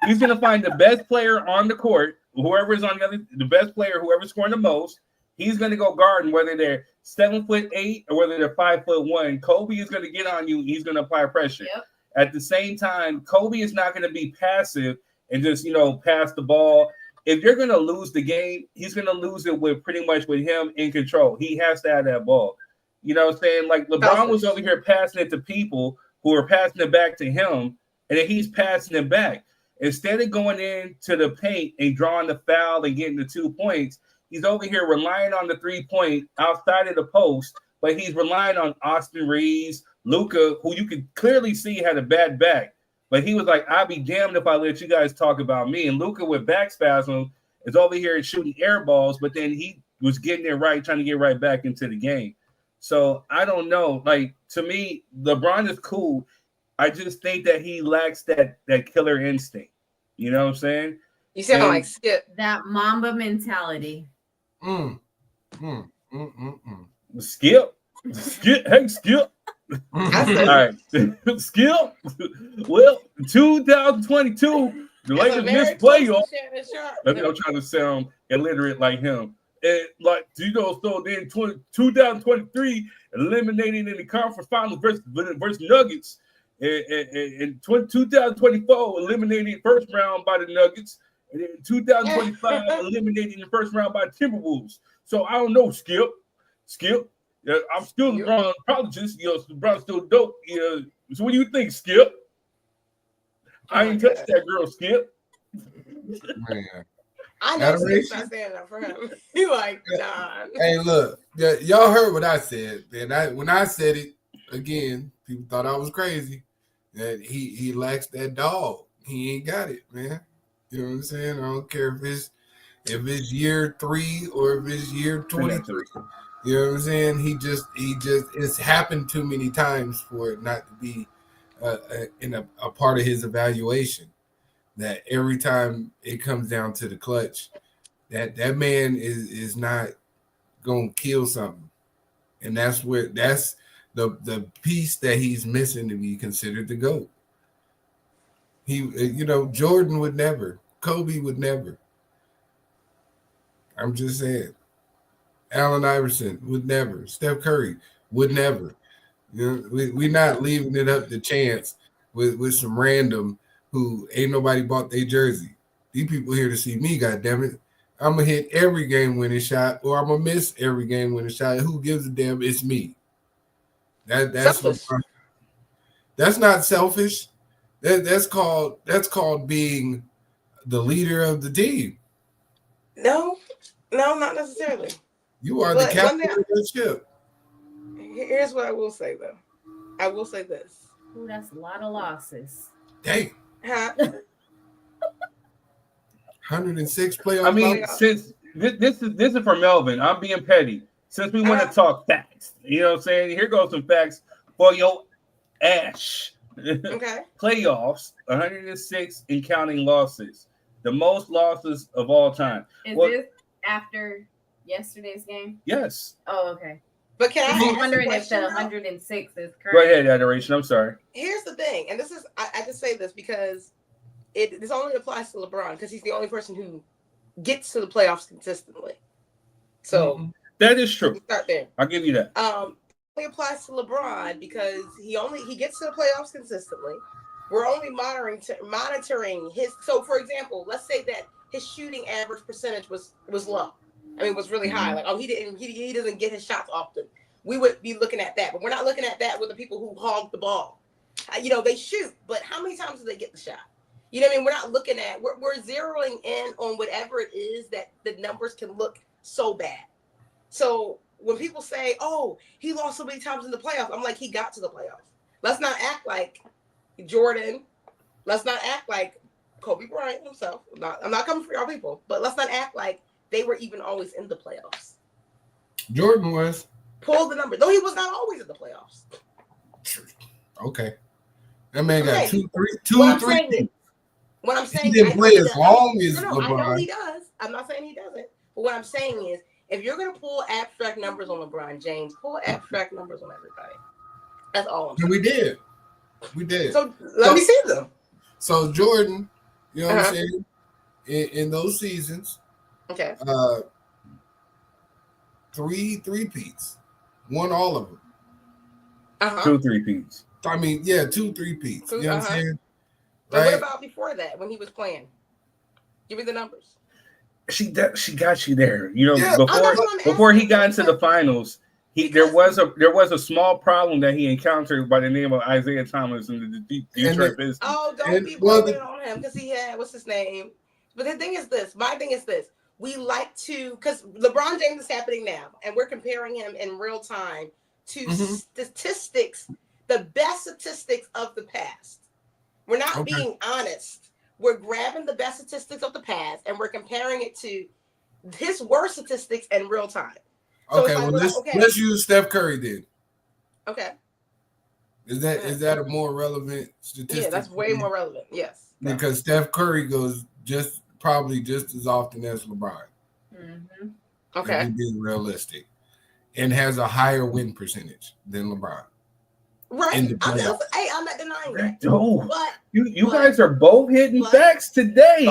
the best player on the court, whoever's on the best player, whoever's scoring the most, he's gonna go guard, and whether they're 7'8" or whether they're 5'1", Kobe is gonna get on you, he's gonna apply pressure. Yep. At the same time, Kobe is not gonna be passive and just pass the ball. If you're gonna lose the game, he's gonna lose it with pretty much with him in control. He has to have that ball. You know what I'm saying? Like LeBron was over here passing it to people who are passing it back to him, and then he's passing it back. Instead of going into the paint and drawing the foul and getting the 2 points, he's over here relying on the 3-point outside of the post, but he's relying on Austin Reeves, Luka, who you could clearly see had a bad back. But he was like, I'll be damned if I let you guys talk about me. And Luka with back spasm is over here shooting air balls, but then he was getting it right, trying to get right back into the game. So I don't know. Like, to me, LeBron is cool. I just think that he lacks that killer instinct. You know what I'm saying? You sound like Skip. That Mamba mentality. Skip. Hey, Skip. All right. Skip. Well, 2022, the Lakers missed playoffs. I'm trying to sound illiterate like him. And so then 2023, eliminating in the conference finals versus Nuggets. And 2024, eliminated first round by the Nuggets. And then 2025, eliminated in the first round by Timberwolves. So I don't know, Skip. I'm still LeBron apologist. LeBron's still dope. So what do you think, Skip? I ain't touched that girl, Skip. Man. I know Skip's not saying that for him. He like, nah. Hey, look, y'all heard what I said. And when I said it, again, people thought I was crazy. That he lacks that dog. He ain't got it, man. You know what I'm saying? I don't care if it's year 3 or if it's year 23. You know what I'm saying? He just it's happened too many times for it not to be in a part of his evaluation. That every time it comes down to the clutch, that man is not gonna kill something, and that's the piece that he's missing to be considered the GOAT. Jordan would never, Kobe would never. I'm just saying. Allen Iverson would never. Steph Curry would never. We're not leaving it up to chance with some random who ain't nobody bought their jersey. These people here to see me, goddammit. I'm going to hit every game-winning shot or I'm going to miss every game-winning shot. Who gives a damn? It's me. That's not selfish. That's called being the leader of the team. No, not necessarily. You are the captain of the ship. Here's what I will say, though. I will say this. Ooh, that's a lot of losses. Dang. Huh? 106 playoff. I mean, since this is for Melvin, I'm being petty. Since we want to talk facts, you know what I'm saying? Here goes some facts for your ash. Okay. Playoffs, 106 and counting losses. The most losses of all time. Is this after yesterday's game? Yes. Oh, okay. But can I? I'm wondering if the 106 is correct. Go ahead, Adoration. I'm sorry. Here's the thing, and this is I just say this because this only applies to LeBron because he's the only person who gets to the playoffs consistently. So that is true. Start there. I'll give you that. It applies to LeBron because he gets to the playoffs consistently. We're only monitoring his. So, for example, let's say that his shooting average percentage was low. I mean, was really high. Like, oh, he doesn't get his shots often. We would be looking at that, but we're not looking at that with the people who hog the ball. They shoot, but how many times do they get the shot? You know what I mean? We're not looking at. We're zeroing in on whatever it is that the numbers can look so bad. So when people say, "Oh, he lost so many times in the playoffs," I'm like, he got to the playoffs. Let's not act like Jordan. Let's not act like Kobe Bryant himself. I'm not coming for y'all people, but let's not act like they were even always in the playoffs. Jordan was. Pull the number. Though he was not always in the playoffs. Okay. That man got two, three. What I'm saying, he didn't play as long as LeBron. I know he does. I'm not saying he doesn't. But what I'm saying is, if you're going to pull abstract numbers on LeBron James, pull abstract numbers on everybody. That's all I'm saying. We did. So let me see them. So Jordan, you know what I'm saying? In those seasons, okay, 3 3-peats, won all of them. 2 3-peats. I mean, 2 3-peats. You know what I'm saying? Right? What about before that when he was playing? Give me the numbers. She got you there. Before he got into the finals, there was a small problem that he encountered by the name of Isaiah Thomas in the Detroit Pistons. Oh, don't be blaming on him because he had what's his name. But the thing is this. My thing is this. We like to because LeBron James is happening now, and we're comparing him in real time to statistics, the best statistics of the past. We're not being honest. We're grabbing the best statistics of the past and we're comparing it to his worst statistics in real time. So let's use Steph Curry then. Okay. Is that a more relevant statistic? Yeah, that's way more relevant. Yes. Because Steph Curry goes probably just as often as LeBron. Mm-hmm. Okay. Being realistic, and has a higher win percentage than LeBron. Right. I'm not denying that. But you guys are both hitting facts today.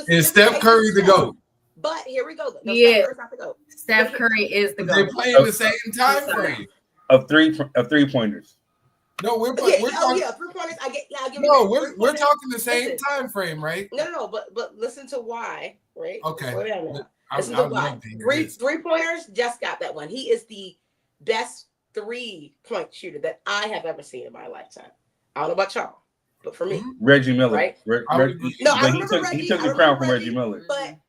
Is Steph Curry the GOAT? But here we go. Steph Curry is the GOAT. They're playing the same time frame of three pointers. No, we're talking. 3-pointers. I'll give no, we're talking the same time frame, right? No. But listen to why, right? Okay. Listen to why. 3-pointers. Just got that one. He is the best 3-point shooter that I have ever seen in my lifetime. I don't know about y'all, but for me, Reggie Miller, right? He took the crown from Reggie Miller. But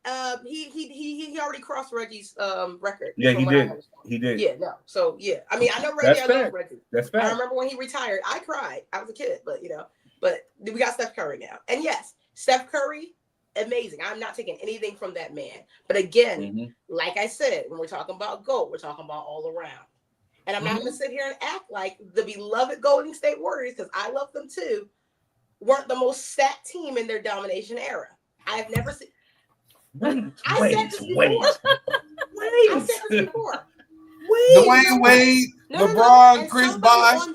he already crossed Reggie's record. Yeah, he did. He did. Yeah, no. So yeah, I mean, I know Reggie. I love Reggie. That's fact. I remember when he retired, I cried. I was a kid, but but we got Steph Curry now, and yes, Steph Curry, amazing. I'm not taking anything from that man, but again, like I said, when we're talking about GOAT, we're talking about all around. And I'm not going to sit here and act like the beloved Golden State Warriors, because I love them too, weren't the most stacked team in their domination era. I've never seen. I said this before. Dwayne Wade, LeBron, Chris Bosh,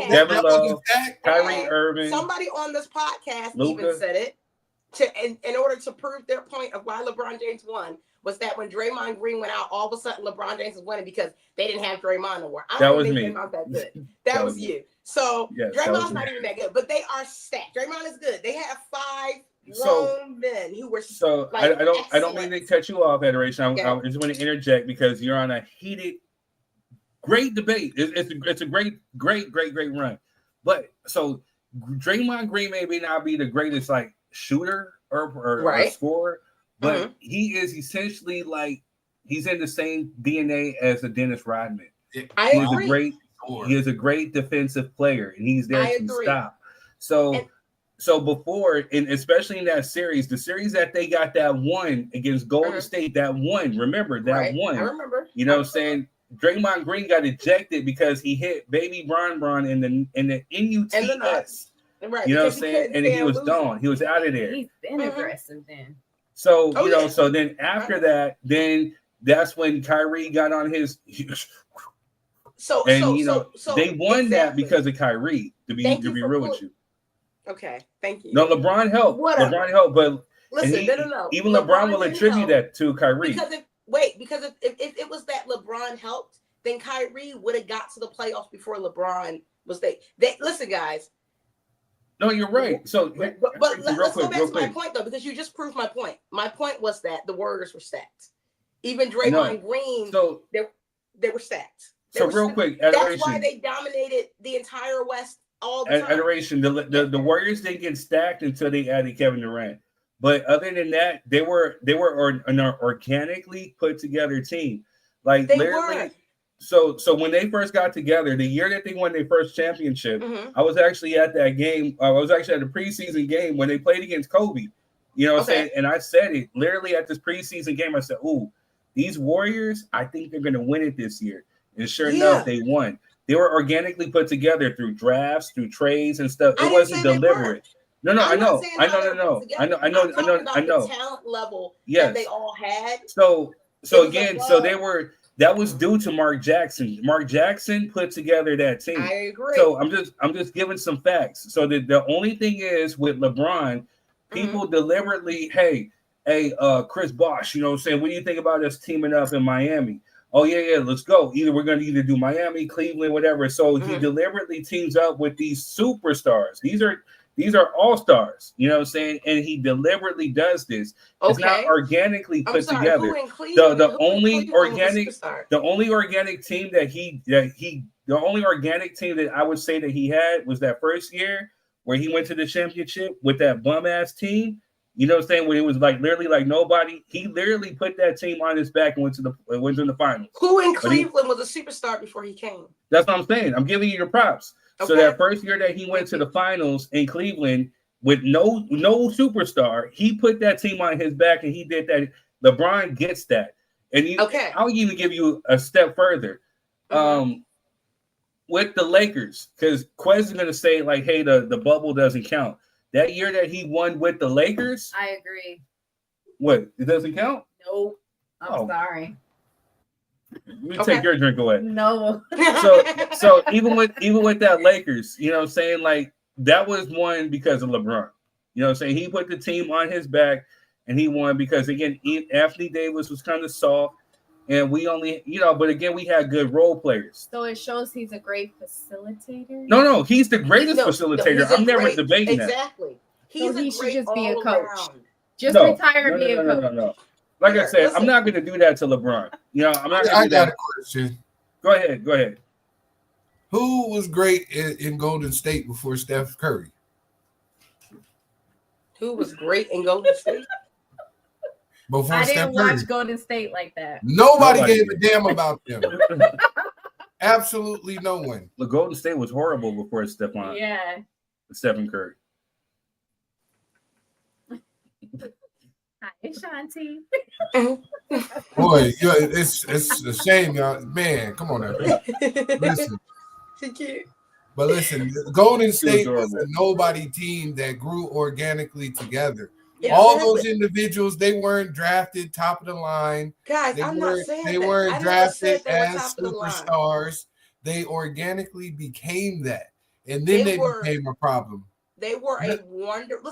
Kevin Love, Kyrie Irving. Somebody on this podcast even said it in order to prove their point of why LeBron James won. Was that when Draymond Green went out, all of a sudden LeBron James was winning because they didn't have Draymond no more. I don't think Draymond's that good. That was you. So Draymond's not even that good, but they are stacked. Draymond is good. They have 5 grown men who were I don't mean to cut you off, Adoration. I just want to interject because you're on a heated, great debate. It's a great run. But so Draymond Green may not be the greatest shooter or scorer. But he is essentially he's in the same DNA as a Dennis Rodman. I agree. He is a great defensive player, and he's there to stop. So So before, and especially in that series, the series that they got that one against Golden State, that one, remember that one? I remember. You know what I'm saying? Draymond Green got ejected because he hit Baby Bron in the NUTS. Right. You know what I'm saying? And he was gone. He was out of there. He's been aggressive then. So so then after that, then that's when Kyrie got on his. So they won that because of Kyrie. To be real with you. Okay, thank you. No, LeBron helped. Whatever. LeBron helped, but listen, no. Even LeBron will attribute that to Kyrie. Because if it was that LeBron helped, then Kyrie would have got to the playoffs before LeBron was they listen, guys. No, you're right. So, but let's go back to my point though, because you just proved my point. My point was that the Warriors were stacked. Even Draymond Green, they were stacked. Real quick, that's why they dominated the entire West all the time. Adoration. The Warriors didn't get stacked until they added Kevin Durant. But other than that, they were an organically put together team. Like they literally. Were. So when they first got together, the year that they won their first championship, I was actually at that game. I was actually at the preseason game when they played against Kobe. You know what I'm saying? And I said it literally at this preseason game. I said, "Ooh, these Warriors, I think they're going to win it this year." And sure enough, they won. They were organically put together through drafts, through trades and stuff. It wasn't deliberate. No, I know. I know. The talent level that they all had. So again, that was due to Mark Jackson. Mark Jackson put together that team. I agree. So I'm just giving some facts. So the only thing is with LeBron, people deliberately, hey, Chris Bosh, you know what I'm saying? What do you think about us teaming up in Miami? Oh yeah, let's go. We're going to do Miami, Cleveland, whatever. So he deliberately teams up with these superstars. These are all-stars, you know what I'm saying? And he deliberately does this. It's not organically put together. The only organic team that I would say that he had was that first year where he went to the championship with that bum-ass team. You know what I'm saying? When it was like literally like nobody, he literally put that team on his back and went to the finals. Who in Cleveland was a superstar before he came? That's what I'm saying. I'm giving you your props. Okay. So that first year that he went to the finals in Cleveland with no superstar, he put that team on his back and he did that. LeBron gets that. And I'll even give you a step further. With the Lakers, because Quez is going to say like, hey, the bubble doesn't count. That year that he won with the Lakers, I agree. What? It doesn't count? Nope. I'm sorry. Let me take your drink away. No. So even with that Lakers, you know what I'm saying? Like that was won because of LeBron. You know what I'm saying? He put the team on his back and he won because again, Anthony Davis was kind of soft. And we only, but again, we had good role players. So it shows he's a great facilitator? No, he's the greatest facilitator. I'm never debating that. Exactly. He should just be a coach. Around. Just retire and be a coach. No. Like I said, I'm not going to do that to LeBron. I'm not going to do that. I got a question. Go ahead. Who was great in Golden State before Steph Curry? Who was great in Golden State? I didn't watch Golden State like that. Nobody gave a damn about them. Absolutely no one. The Golden State was horrible before Stephen Curry. Hi, Shanti. Boy, it's a shame, y'all. Man, come on now. Listen. But listen, Golden State was a nobody team that grew organically together. Yeah, all those individuals, they weren't drafted top of the line. Guys, I'm not saying they weren't drafted as superstars. They organically became that, and then they became a problem. They were a wonderful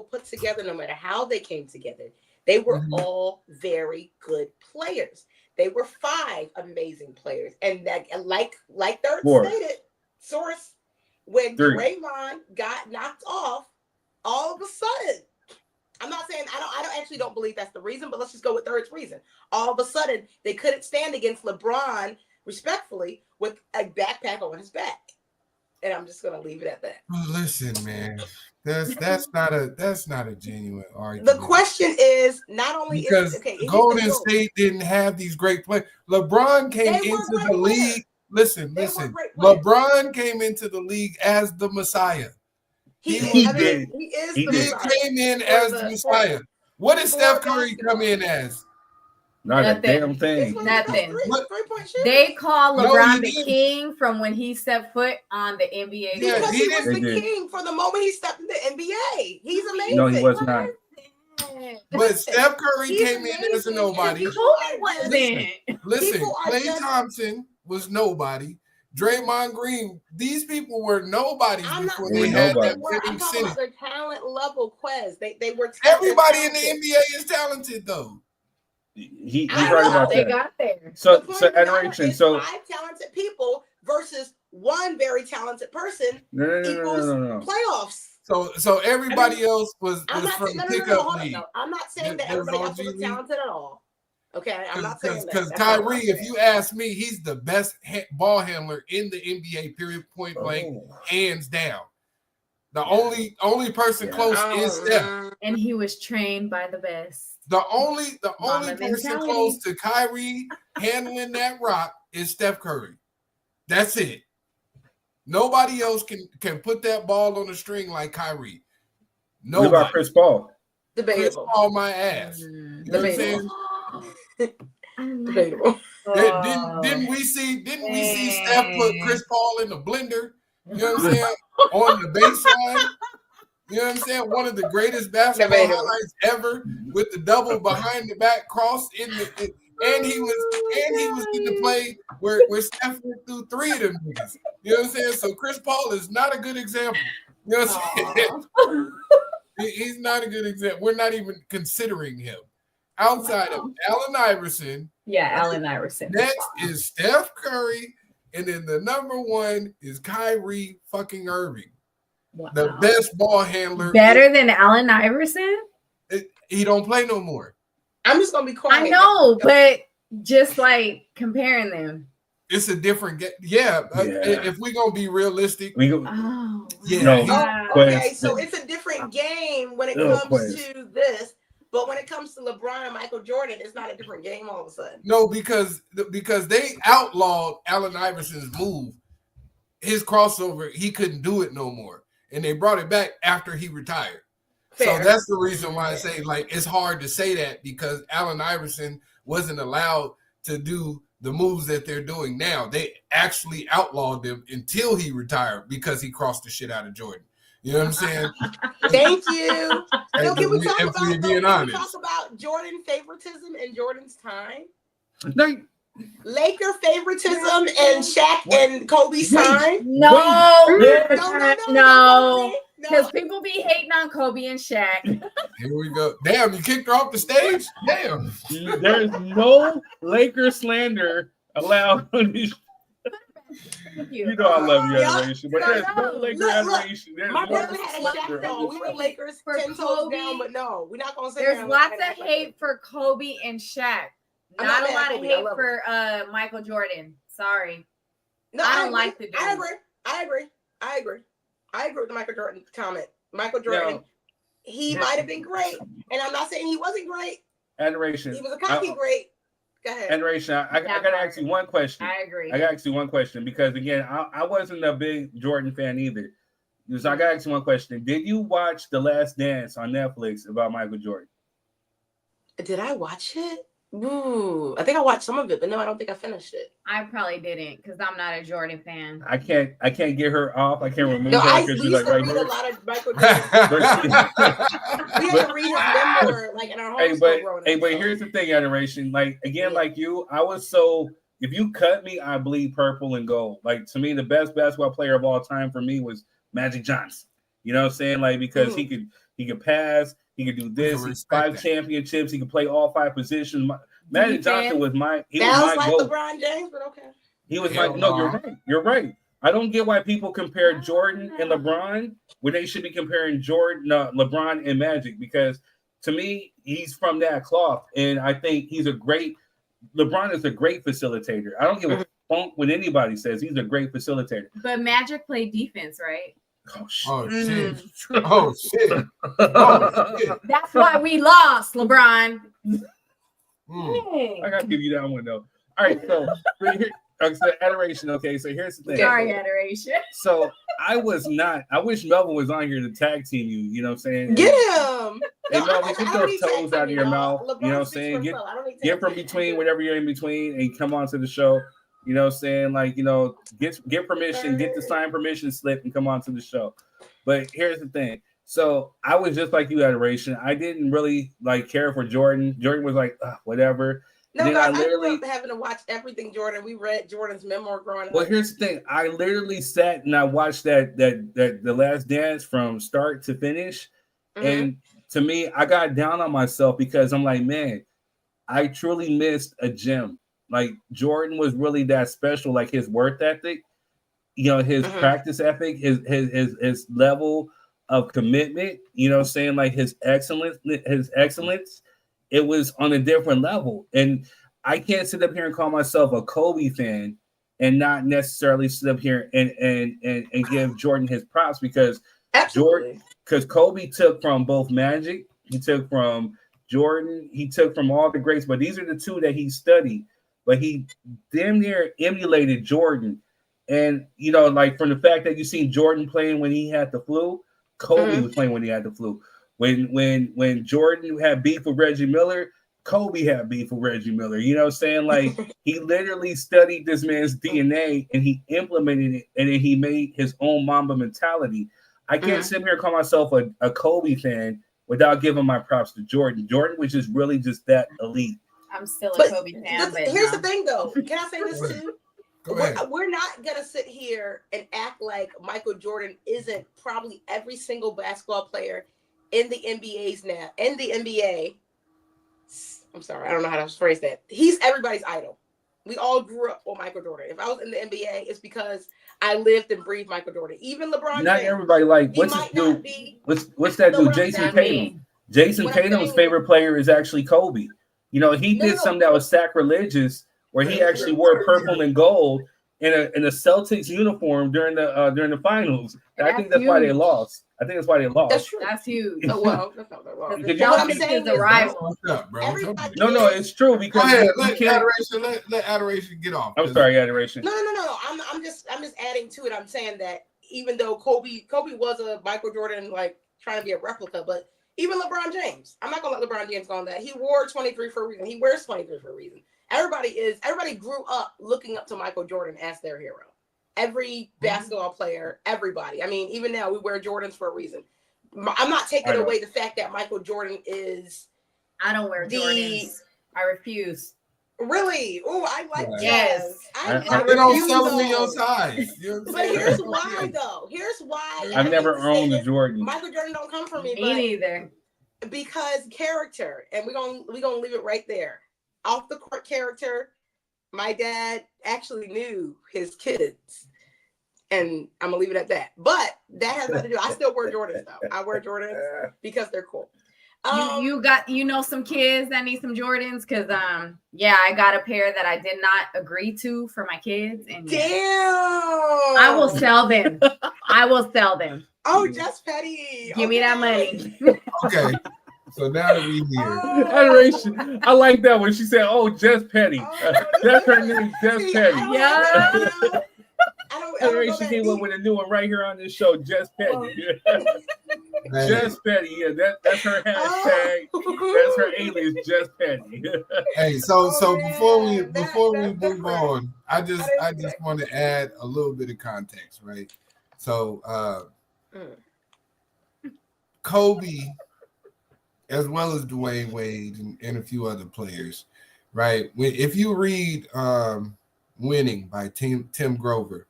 put together. No matter how they came together, they were all very good players. They were 5 amazing players, and that, like Drat stated, source when Draymond got knocked off. All of a sudden, I'm not saying I actually don't believe that's the reason, but let's just go with Drat's reason. All of a sudden, they couldn't stand against LeBron respectfully with a backpack on his back, and I'm just gonna leave it at that. Listen, man, that's not a genuine argument. The question is not only because Golden State didn't have these great players. LeBron came into the league. Listen. LeBron came into the league as the Messiah. He did. He is He the did. Messiah. came in as the Messiah. What did Steph Curry come in as? Not a Nothing. damn thing. Nothing. Three-point shooter. They call No, LeBron he the didn't. king from when he stepped foot on the NBA. Yeah, Because he was They the did. king for the moment he stepped in the NBA. He's amazing. No, he was not. But Steph Curry He's came in as a amazing. nobody. Kobe wasn't. Listen, People are Klay just- Thompson was nobody. Draymond Green, these people were nobodies I'm not before saying they had nobody. that I'm winning talking about city. their talent level, Quez. They were Everybody in the talented. NBA is talented, though. He's I right know about They that. got there. So, The point so of the matter adoration. is So, 5 talented people versus one very talented person no. equals playoffs. So everybody else was I'm not from saying the no. pickup Hold on, league. no. I'm not saying that There was everybody else OG was League. talented at all. Okay, I'm not saying that. Because That's not what Kyrie, I'm if saying. you ask me, he's the best ball handler in the NBA. Period. Point blank, hands down. The only person close is Steph. And he was trained by the best. The only Mama person mentality. close to Kyrie handling that rock is Steph Curry. That's it. Nobody else can put that ball on the string like Kyrie. What Nobody. about Chris Paul? Chris Debatable. Paul, my ass. You know what I'm saying? Debatable. Didn't we see Steph put Chris Paul in the blender? You know what I'm saying? On the baseline. You know what I'm saying? One of the greatest basketball highlights ever with the double behind the back cross and he was in the play where Steph went through 3 of them niggas. You know what I'm saying? So Chris Paul is not a good example. You know what I'm saying? He's not a good example. We're not even considering him. Outside of Allen Iverson. Yeah, Allen Iverson. Next is Steph Curry. And then the number 1 is Kyrie fucking Irving. Wow. The best ball handler. Better than Allen Iverson? He don't play no more. I'm just gonna be quiet. I know, but just like comparing them. It's a different game. Yeah. If we're gonna be realistic, we go. Oh, yeah. Okay, so it's a different game when it comes Quest. to this, but when it comes to LeBron and Michael Jordan, it's not a different game all of a sudden. No, because they outlawed Allen Iverson's move. His crossover, he couldn't do it no more, and they brought it back after he retired. Fair. So that's the reason why I say it's hard to say that because Allen Iverson wasn't allowed to do the moves that they're doing now. They actually outlawed them until he retired because he crossed the shit out of Jordan. You know what I'm saying? Thank you. So can we talk If we're being about honest. talk about Jordan favoritism in Jordan's time? No. Laker favoritism and Shaq and Kobe's time? No. No. Because people be hating on Kobe and Shaq. Here we go. Damn, you kicked her off the stage? Damn. There's no Laker slander allowed on this. You know I love your adoration, but there's no Laker adoration. There's My no brother had a Shaq slander. though. We were Lakers For 10 toes Kobe, down, but no, we're not gonna say There's lots of hate for Kobe and Shaq. I'm Not not a mad lot at of Kobe. I hate love for Michael Jordan. Sorry. No, I don't like the dude. I agree with the Michael Jordan comment. Michael Jordan, he might have been great, and I'm not saying he wasn't great. Adoration. He was a cocky great. Go ahead. Adoration. I gotta ask you one question. I agree. I gotta ask you one question because again, I wasn't a big Jordan fan either. So I gotta ask you one question. Did you watch The Last Dance on Netflix about Michael Jordan? Did I watch it? Ooh, I think I watched some of it, but no, I don't think I finished it. I probably didn't because I'm not a Jordan fan. I can't get her off. I can't remove No, her we because she's used like to right read here. a lot of Michael Jordan. We had to read his memoir, like in our homeschool growing up. But here's the thing, Adoration. Like again, like you, I was so. If you cut me, I bleed purple and gold. Like to me, the best basketball player of all time for me was Magic Johnson. You know what I'm saying? Like because he could pass, he could do this. He's 5 championships. He could play all 5 positions. Magic Johnson was my. He Sounds was my like goat. LeBron James, but okay. He was my. No, you're right. You're right. I don't get why people compare Jordan and LeBron when they should be comparing LeBron and Magic because to me he's from that cloth, and I think he's a great. LeBron is a great facilitator. I don't give a funk what anybody says. He's a great facilitator. But Magic played defense, right? Oh shit! Oh shit! Oh shit! That's why we lost, LeBron. I gotta give you that one though. All right, so adoration. Okay, so here's the thing. Sorry, adoration. So I was not. I wish Melvin was on here to tag team you. You know what I'm saying? Get him. Hey, No, Melvin, get those toes out of your mouth. LeBron You know what I'm saying? Get from between whatever you're in between and come on to the show. You know what I'm saying? Like, get permission, get the signed permission slip and come on to the show. But here's the thing. So I was just like you, Adoration. I didn't really care for Jordan. Jordan was like, whatever. No, guys, I grew up having to watch everything Jordan. We read Jordan's memoir growing up. Well, here's the thing. I literally sat and I watched that The Last Dance from start to finish. Mm-hmm. And to me, I got down on myself because I'm like, man, I truly missed a gem. Like Jordan was really that special, like his work ethic, his practice ethic, his level of commitment, saying like his excellence, it was on a different level. And I can't sit up here and call myself a Kobe fan and not necessarily sit up here and give Jordan his props because Kobe took from both Magic, he took from Jordan, he took from all the greats, but these are the two that he studied. But he damn near emulated Jordan. And, from the fact that you seen Jordan playing when he had the flu, Kobe was playing when he had the flu. When Jordan had beef with Reggie Miller, Kobe had beef with Reggie Miller. You know what I'm saying? Like, he literally studied this man's DNA and he implemented it and then he made his own Mamba mentality. I can't sit here and call myself a Kobe fan without giving my props to Jordan. Jordan was just really just that elite. I'm still a Kobe fan. Here's the thing, though. Can I say this too? We're not going to sit here and act like Michael Jordan isn't probably every single basketball player in the NBA's now. In the NBA, I'm sorry, I don't know how to phrase that. He's everybody's idol. We all grew up with Michael Jordan. If I was in the NBA, it's because I lived and breathed Michael Jordan. Even LeBron Not James, everybody what's that dude? Jason Tatum. Jason Tatum's favorite player is actually Kobe. He did something that was sacrilegious where he actually wore purple and gold in a Celtics uniform during the finals. I think that's why they lost. That's true. That's huge. Oh, well, that's not that wrong. The Celtics is the rival. No, it's true because let Adoration get off. I'm sorry, Adoration. No. I'm just adding to it. I'm saying that even though Kobe was a Michael Jordan, like trying to be a replica, but even LeBron James, I'm not gonna let LeBron James go on that. He wore 23 for a reason. He wears 23 for a reason. Everybody grew up looking up to Michael Jordan as their hero. Every basketball player, everybody. I mean, even now we wear Jordans for a reason. I'm not taking away the fact that Michael Jordan is. I don't wear Jordans. I refuse. Really? Oh, I like yes. They don't sell them in your size. But here's why, though. Here's why. I've never owned a Jordan. Michael Jordan don't come from me. Me neither. Because character, and we're gonna leave it right there. Off the court character, my dad actually knew his kids, and I'm gonna leave it at that. But that has nothing to do. I still wear Jordans though. I wear Jordans because they're cool. You got some kids that need some Jordans because I got a pair that I did not agree to for my kids and damn, I will sell them. Oh, just petty. Give me that money. Okay. So now that we here, Adoration. I like that one. She said, "Oh, Just Petty." That's her name, Just Petty. Yeah. Adoration came up with a new one right here on this show, Just Petty. Just Petty. Yeah, that's her hashtag. That's her alias, Just Petty. Hey, so before we move on, I just want to add a little bit of context, right? So Kobe, as well as Dwayne Wade and a few other players, right? If you read Winning by Tim Grover,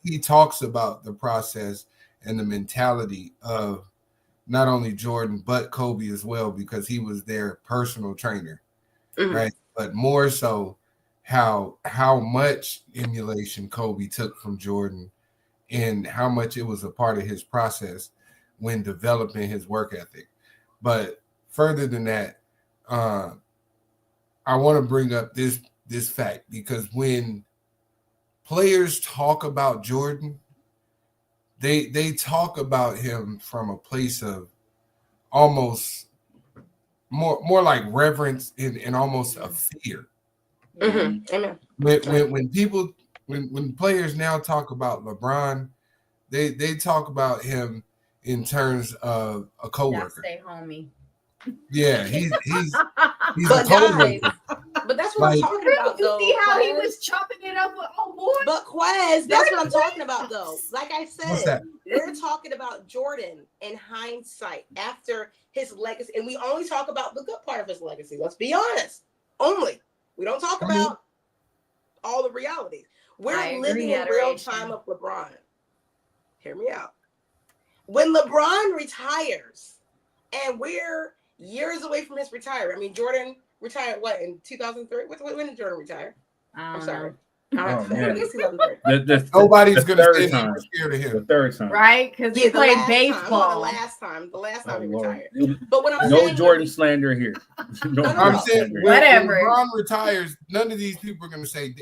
he talks about the process and the mentality of not only Jordan, but Kobe as well, because he was their personal trainer, right? But more so how much emulation Kobe took from Jordan and how much it was a part of his process when developing his work ethic. But further than that, I want to bring up this fact, because when players talk about Jordan, they talk about him from a place of almost more like reverence and almost a fear. Amen. When players now talk about LeBron, they talk about him in terms of a coworker. Stay homie. Yeah, he's But a coworker. But that's what I'm talking about, though. You see how he Quez? was chopping it up with boy? But Quez, that's what I'm talking about, though. Like I What's said, that? we're talking about Jordan in hindsight after his legacy, and we only talk about the good part of his legacy. Let's be honest. Only. We don't talk about all the realities. We're living in real time of LeBron. Hear me out. When LeBron retires, and we're years away from his retirement. I mean, Jordan retired what in 2003? When did Jordan retire? I'm sorry. Oh, man. It's 2003. Nobody's gonna third say time. they're scared of him. The third time. Right? Because he played baseball. The last time he Lord. retired. But when I'm No saying Jordan slander here. No I'm saying slander. when Whatever. LeBron retires, none of these people are gonna say,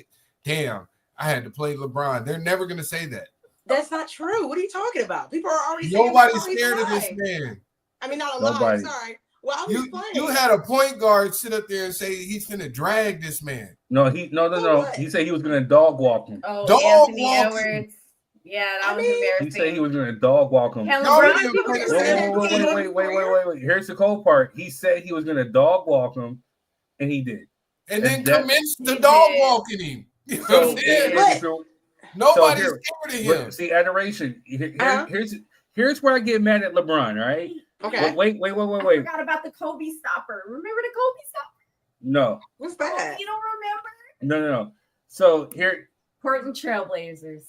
"Damn, I had to play LeBron." They're never gonna say that. that's not true. What are you talking about? People are already saying Nobody's he's scared of this alive. man. I mean, not alive. Nobody. Sorry. Well, I was playing. You had a point guard sit up there and say he's finna drag this man. No. He said he was gonna dog walk him. Oh, Dog Anthony walking. Edwards. Yeah, that was embarrassing. He said he was gonna dog walk him. And No, LeBron, he didn't people play were the saying Wait. Here's the cold part. He said he was gonna dog walk him, and he did. And then that- commenced the He dog did. walking him. You know So, what I'm saying? Nobody's scared of him. See, adoration. Uh-huh. Here's where I get mad at LeBron. Right? Okay. Wait. I forgot about the Kobe stopper. Remember the Kobe stopper? No. What's that? You don't remember? No. So here. Portland Trailblazers.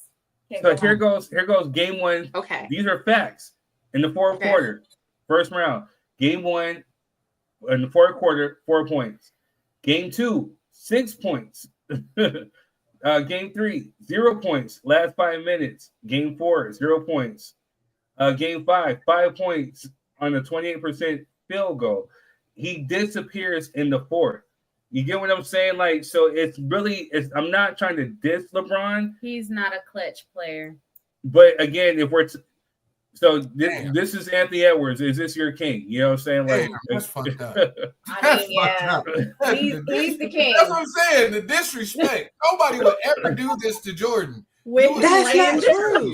So here goes game one. Okay. These are facts. In the fourth quarter, first round, game one, in the fourth quarter, 4 points. Game 2, 6 points. Game 3, 0 points. Last 5 minutes. Game 4, 0 points. Game 5, 5 points on a 28% field goal. He disappears in the fourth. You get what I'm saying? Like, so I'm not trying to diss LeBron. He's not a clutch player. But again, if we're this is Anthony Edwards. Is this your king? You know what I'm saying? Like, that's fucked up. I mean, yeah. He's the king. That's what I'm saying. The disrespect. Nobody would ever do this to Jordan. That's not true.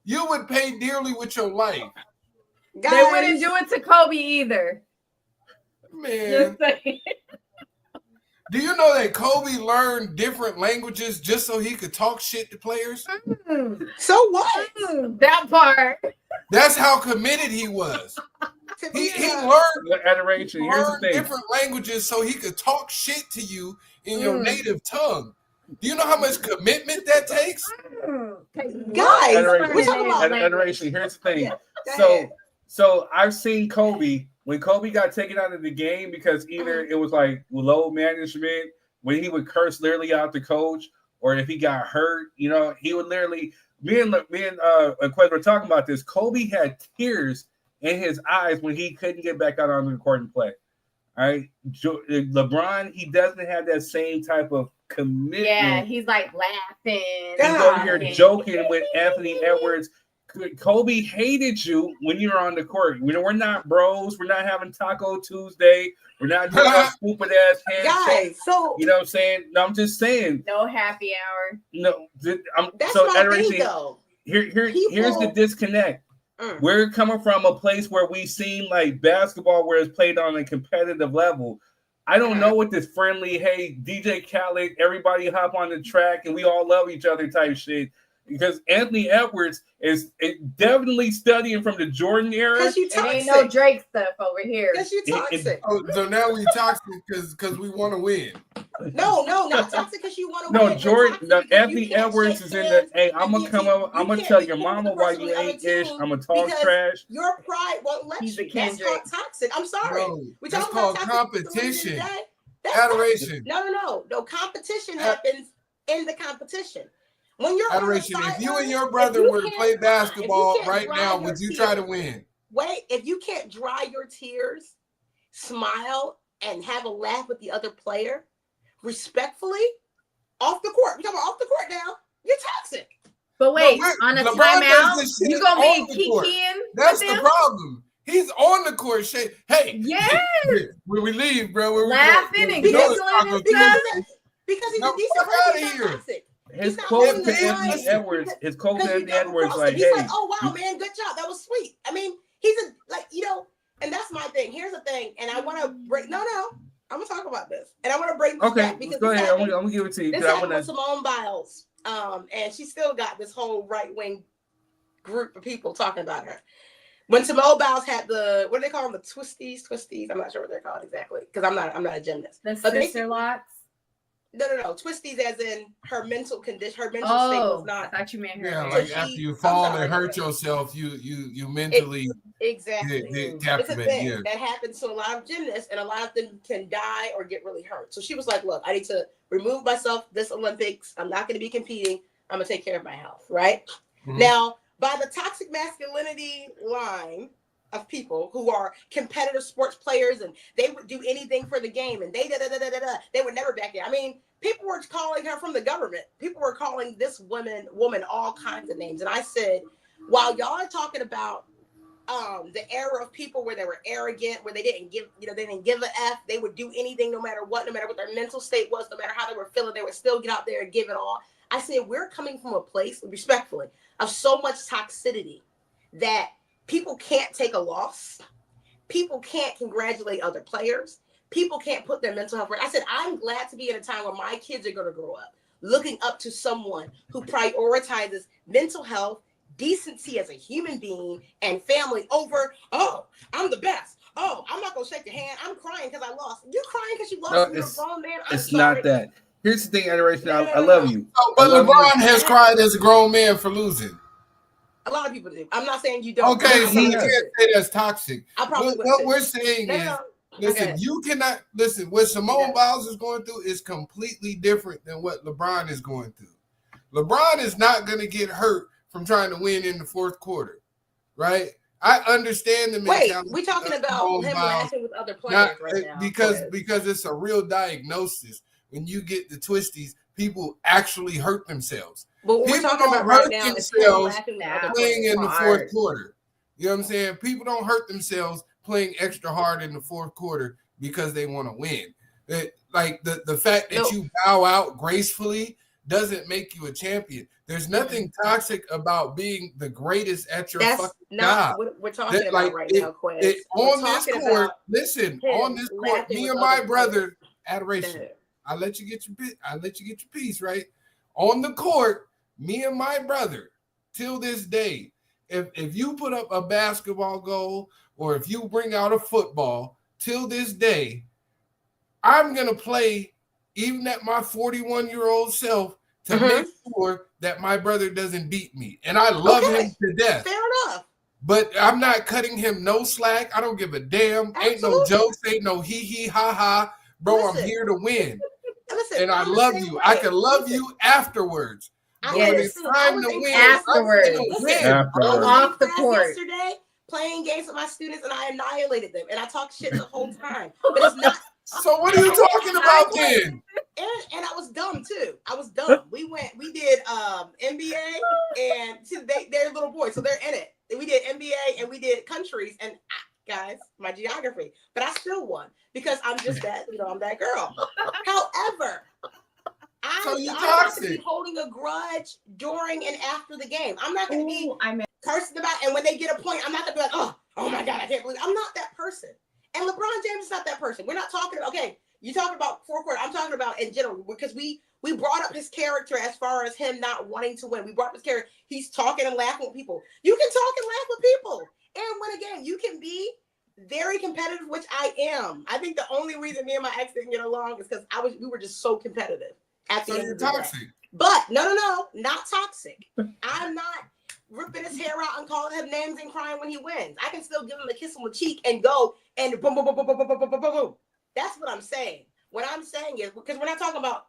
You would pay dearly with your life. Guys, they wouldn't do it to Kobe either. Man. Do you know that Kobe learned different languages just so he could talk shit to players? So what? That part. That's how committed he was. He learned adoration. Here's the thing. Different languages so he could talk shit to you in your native tongue. Do you know how much commitment that takes? Guys, adoration. Here's the thing. So I've seen Kobe. When Kobe got taken out of the game because either it was like low management, when he would curse literally out the coach, or if he got hurt, you know, he would literally. Me and Quez were talking about this. Kobe had tears in his eyes when he couldn't get back out on the court and play. All right, LeBron, he doesn't have that same type of commitment. Yeah, he's like laughing. He's over here joking with Anthony Edwards. Kobe hated you when you were on the court. We're not bros. We're not having Taco Tuesday. We're not doing a stupid ass handshake. Guys, so you know what I'm saying? No, I'm just saying. No happy hour. No, that's so my thing, though. Here's the disconnect. We're coming from a place where we seen like basketball where it's played on a competitive level. I don't know what this friendly, hey, DJ Khaled, everybody hop on the track and we all love each other type shit. Because Anthony Edwards is definitely studying from the Jordan era. Because you It toxic. ain't no Drake stuff over here. Because you toxic. So now we toxic because we want to win. No, not toxic because you want to No, win. Jordan, Anthony Edwards is in the. Hey, I'm gonna come up. I'm gonna tell your mama why you ain't ish. I'm gonna talk trash. Your pride won't let you. That's called toxic. I'm sorry. Bro, we that's talking about called competition. Adoration. No. Competition happens in the competition. When you're adoration, if you and your brother were to play basketball right now, would you try to win? Wait, if you can't dry your tears, smile, and have a laugh with the other player, respectfully, off the court. We're talking about off the court now. You're toxic. But wait, on a timeout, you gonna be kikiing? That's the problem. He's on the court. Hey, yes. When we leave, bro, we're laughing and giggling and stuff. Because he's a decent person. He's not toxic. his quote to Anthony Edwards, like, he's hey, like, oh wow, man, good job, that was sweet. I mean, he's a like, you know, and that's my thing. Here's the thing, and I want to break. No, I'm gonna talk about this, and I want to break this back because go ahead. I'm gonna give it to you. This happened with Simone Biles, and she still got this whole right wing group of people talking about her. When Simone Biles had what do they call them? The twisties. I'm not sure what they're called exactly because I'm not a gymnast. The sister locks. No. Twisties as in her mental condition. Her mental state was not. I thought you meant her. Yeah, like after you fall and hurt yourself, you mentally exactly. It's a thing that happens to a lot of gymnasts, and a lot of them can die or get really hurt. So she was like, "Look, I need to remove myself this Olympics. I'm not going to be competing. I'm going to take care of my health." Right now, by the toxic masculinity line of people who are competitive sports players and they would do anything for the game and they would never back down. I mean, people were calling her from the government. People were calling this woman all kinds of names. And I said, while y'all are talking about the era of people where they were arrogant, where they didn't give a F, they would do anything no matter what their mental state was, no matter how they were feeling, they would still get out there and give it all. I said, we're coming from a place, respectfully, of so much toxicity that people can't take a loss. People can't congratulate other players. People can't put their mental health right. I said, I'm glad to be in a time where my kids are going to grow up looking up to someone who prioritizes mental health, decency as a human being, and family over, oh, I'm the best. Oh, I'm not going to shake your hand. I'm crying because I lost. You're crying because you lost. You're a grown man. It's not that. Here's the thing, Adoration. I love you. Oh, but LeBron has cried as a grown man for losing. A lot of people do. I'm not saying you don't. Okay, so you can't say that's toxic. I probably what we're saying is, listen, you cannot listen. What Simone Biles is going through is completely different than what LeBron is going through. LeBron is not going to get hurt from trying to win in the fourth quarter, right? I understand the mentality. Wait, we're talking about him laughing with other players right now because it's a real diagnosis. When you get the twisties, people actually hurt themselves. But what we're talking about right now is playing in the fourth quarter. You know what I'm saying? People don't hurt themselves playing extra hard in the fourth quarter because they want to win. Like the fact that you bow out gracefully doesn't make you a champion. There's nothing toxic about being the greatest at your fucking job. That's not what we're talking about right now, Quez. On this court, me and my brother, Adoration. I'll let you get your piece, right? On the court, me and my brother, till this day, if you put up a basketball goal or if you bring out a football, till this day, I'm going to play even at my 41-year-old self to make sure that my brother doesn't beat me. And I love him to death. Fair enough. But I'm not cutting him no slack. I don't give a damn. Absolutely. Ain't no jokes. Ain't no hee ha ha. Bro, I'm here to win. And I love you. I can love you afterwards. But when it's time to win, afterwards. Off the court. Yesterday, playing games with my students, and I annihilated them. And I talked shit the whole time. But it's not. So what are you talking about then? And I was dumb too. I was dumb. We did NBA, and they're little boys, so they're in it. And we did NBA and we did countries, and guys, my geography. But I still won because I'm just that, I'm that girl. However, I'm not going to be holding a grudge during and after the game. I'm not going to be cursing about, and when they get a point, I'm not going to be like, oh my God, I can't believe I'm not that person. And LeBron James is not that person. We're not talking about, you talking about fourth quarter. I'm talking about in general because we brought up his character as far as him not wanting to win. We brought up his character. He's talking and laughing with people. You can talk and laugh with people and win a game. You can be very competitive, which I am. I think the only reason me and my ex didn't get along is because we were just so competitive at the end of the day. But no, not toxic. I'm not ripping his hair out and calling him names and crying when he wins. I can still give him a kiss on the cheek and go and boom, boom, boom, boom, boom, boom, boom, boom, boom, boom. That's what I'm saying. What I'm saying is, because we're not talking about,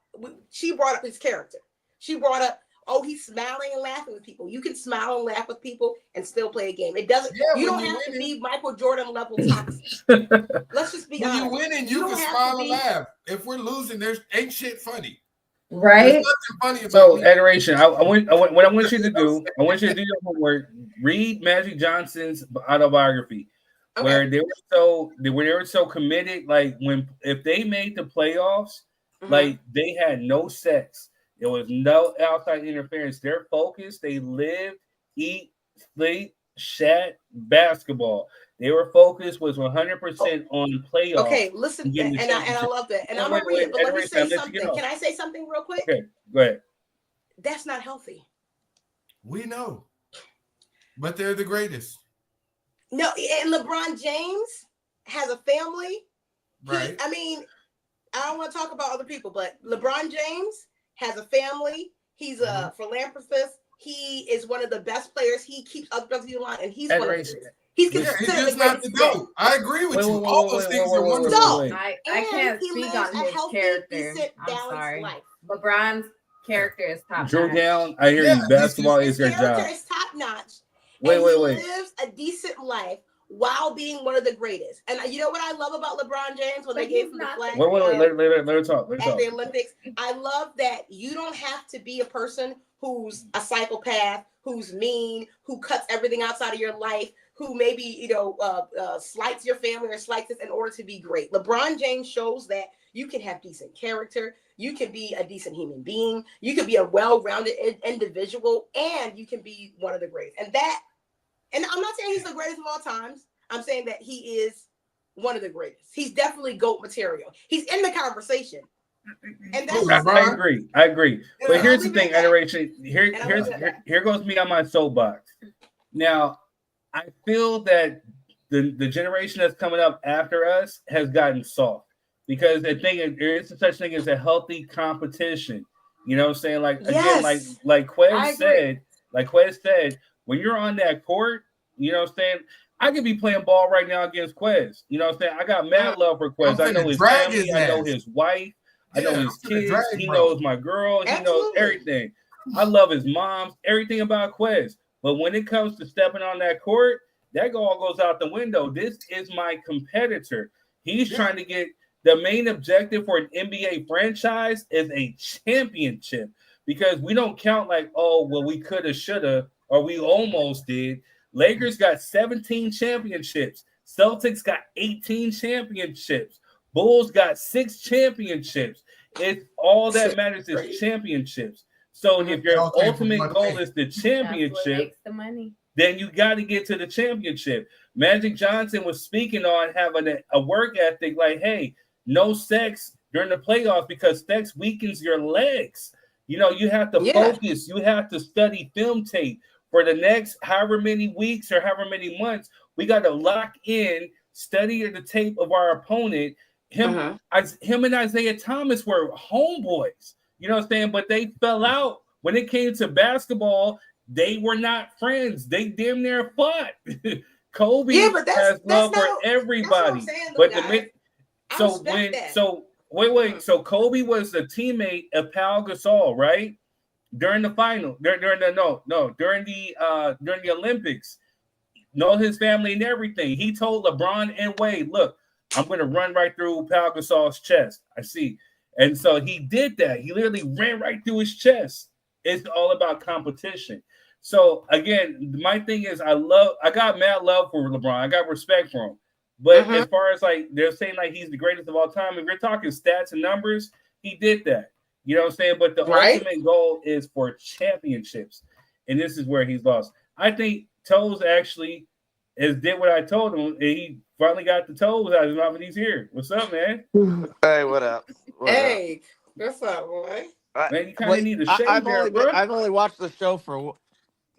she brought up his character. She brought up, he's smiling and laughing with people. You can smile and laugh with people and still play a game. It doesn't, you don't have to be Michael Jordan level toxic. Let's just be honest. When you're winning, you can smile and laugh. If we're losing, there's ain't shit funny. Right. Funny about so, Adoration, what I want you to do, I want you to do your homework. Read Magic Johnson's autobiography, where they were so committed. Like if they made the playoffs, like they had no sex. There was no outside interference. Their focus, they lived, eat, sleep, shat, basketball. Their focus was 100% on playoffs. Okay, listen, and I love that. And I'm gonna read it, but let me say something. Can I say something real quick? Okay, go ahead. That's not healthy. We know, but they're the greatest. No, and LeBron James has a family. Right. I don't want to talk about other people, but LeBron James has a family. He's a philanthropist. He is one of the best players. He keeps up the line, and he's one of the He's considered the not the GOAT. I agree with you. All those things are wonderful. I can't speak on his character. I'm sorry. Life. LeBron's character is top Drew notch. down. I hear you. Basketball is their character job. is top notch. Wait. He lives a decent life while being one of the greatest. And you know what I love about LeBron James when they gave him the flag? Wait. Let her talk. At the Olympics, I love that you don't have to be a person who's a psychopath, who's mean, who cuts everything outside of your life, who maybe slights your family or slights us in order to be great. LeBron James shows that you can have decent character, you can be a decent human being, you can be a well-rounded individual, and you can be one of the greatest. And I'm not saying he's the greatest of all times. I'm saying that he is one of the greatest. He's definitely GOAT material. He's in the conversation. And that's I agree. But here's the thing, Adoration. Here goes me on my soapbox. Now, I feel that the generation that's coming up after us has gotten soft because the thing is, there is such thing as a healthy competition. You know what I'm saying? Like again, like Quez said, when you're on that court, you know what I'm saying? I could be playing ball right now against Quez. You know what I'm saying? I got mad love for Quez. I know his family. I know his wife. I know his kids. He knows my girl. He knows everything. I love his mom. Everything about Quez. But when it comes to stepping on that court, that all goes out the window. This is my competitor. He's trying to get the main objective for an NBA franchise is a championship because we don't count like, oh, well, we coulda, shoulda, or we almost did. Lakers got 17 championships. Celtics got 18 championships. Bulls got 6 championships. It's all that matters is championships. So if your ultimate goal is the championship, then you got to get to the championship. Magic Johnson was speaking on having a work ethic like, hey, no sex during the playoffs because sex weakens your legs. You know, you have to focus. You have to study film tape for the next however many weeks or however many months. We got to lock in, study the tape of our opponent. Him and Isaiah Thomas were homeboys. You know what I'm saying? But they fell out. When it came to basketball, they were not friends. They damn near fought. Kobe has love for everybody. So Kobe was a teammate of Pau Gasol, right? During the final, during the Olympics. Know his family and everything. He told LeBron and Wade, look, I'm going to run right through Pau Gasol's chest. I see. And so he did that. He literally ran right through his chest. It's all about competition. So again, my thing is I got mad love for LeBron. I got respect for him. But as far as like they're saying like he's the greatest of all time, if you're talking stats and numbers, he did that. You know what I'm saying? But the ultimate goal is for championships. And this is where he's lost. I think Toes actually did what I told him, and he finally got the toes out of his mouth, and he's here. What's up, man? Hey, what up? What's up, boy? Man, you kind of need a shave there, bro. I've only watched the show for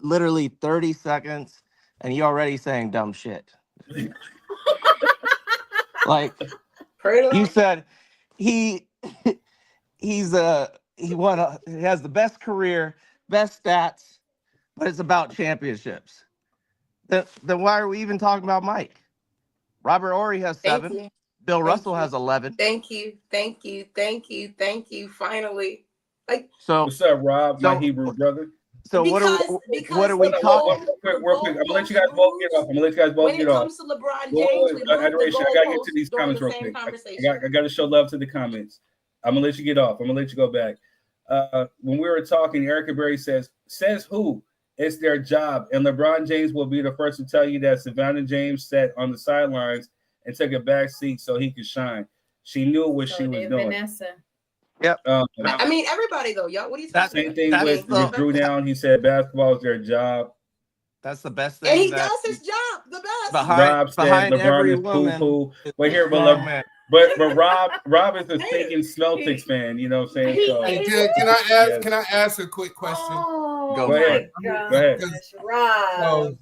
literally 30 seconds, and you're already saying dumb shit. Like you said, he has the best career, best stats, but it's about championships. Then why are we even talking about Mike? Robert Horry has 7. Bill Russell has 11. Thank you. Finally, what's up, Rob? My Hebrew brother. So what are we talking? Real quick. I'm gonna let you guys both get off. When it comes to LeBron James, I gotta get to these comments real quick. I gotta show love to the comments. I'm gonna let you get off. I'm gonna let you go back. When we were talking, Erica Berry says who? It's their job. And LeBron James will be the first to tell you that Savannah James sat on the sidelines and took a back seat so he could shine. She knew what she was doing. Vanessa. Yep. I mean, everybody though, y'all. What are you talking Same about? thing with Drew Down. He said basketball is their job. That's the best And thing. he does his job the best. Rob said behind LeBron every is woman poo-poo. is But here, man. but Rob is a stinking Celtics fan. You know what I'm saying? So, Hey, can I ask a quick question? Oh, Go ahead. gosh, Go ahead. Rob.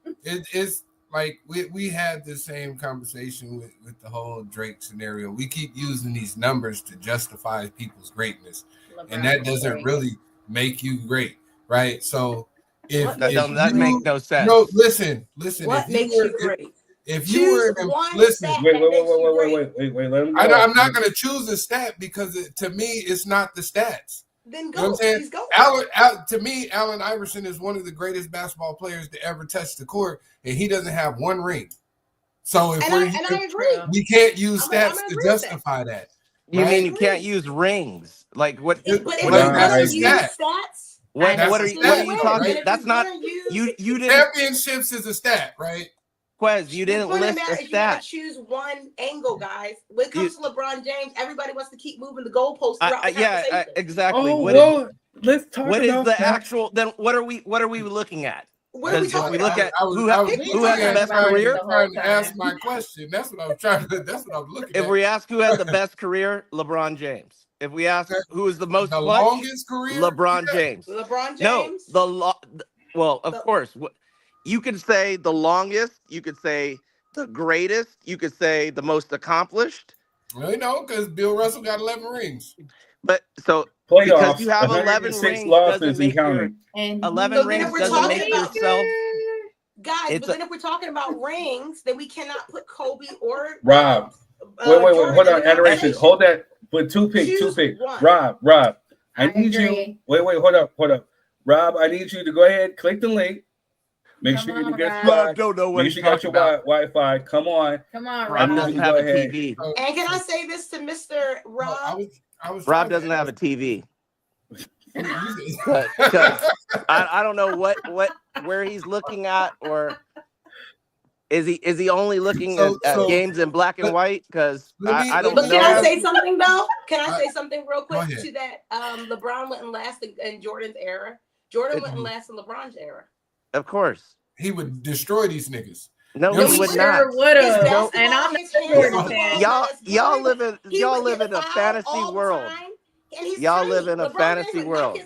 So it's like we had the same conversation with the whole Drake scenario. We keep using these numbers to justify people's greatness, and that doesn't really make you great, right? So if that make no sense. No, listen. What makes you great? If you were listen, wait, let him go. I'm not going to choose a stat because to me, it's not the stats. Then go. You know what I'm saying? To me, Allen Iverson is one of the greatest basketball players to ever touch the court, and he doesn't have one ring. So if I agree. We can't use stats to justify that. You mean you can't use rings? Like what? But if you're going to use stats, what are you talking? That's not you didn't. Championships is a stat, right? Quez, you didn't list a you gotta stat. choose one angle, guys. When it comes to LeBron James, everybody wants to keep moving the goalposts throughout the conversation. Exactly. Let's talk what about is the actual? Then what are we looking at? What are we talking we look about? at who has the best career. Trying to ask my question. That's what I'm trying to. That's what I'm looking at. If we ask who has the best career, LeBron James. If we ask who is the most longest career, LeBron James. LeBron James. No, well, of course. You could say the longest. You could say the greatest. You could say the most accomplished. Well, no, because Bill Russell got 11 rings. But so playoffs, because you have 11 rings doesn't make your 11 rings doesn't make yourself. Guys, but then if we're talking about rings, then we cannot put Kobe or Rob. Wait, hold on, adoration. Hold that. But two pick. Rob. I need you. Wait, hold up. Rob, I need you to go ahead, click the link. Make sure you get Rob. Don't know what Make sure you got your Wi-Fi. Come on, Rob doesn't have a TV. And can I say this to Mr. Rob? Rob doesn't have a TV. I don't know where he's looking at, or is he only looking at games in black and white? Because I don't know. But can I say something though? Can I say something real quick to that? LeBron wouldn't last in Jordan's era. Jordan wouldn't last in LeBron's era. Of course, he would destroy these niggas. No, he would not. Would have. No, and I'm a Jordan fan. Y'all live in a fantasy world. Y'all live in a fantasy world.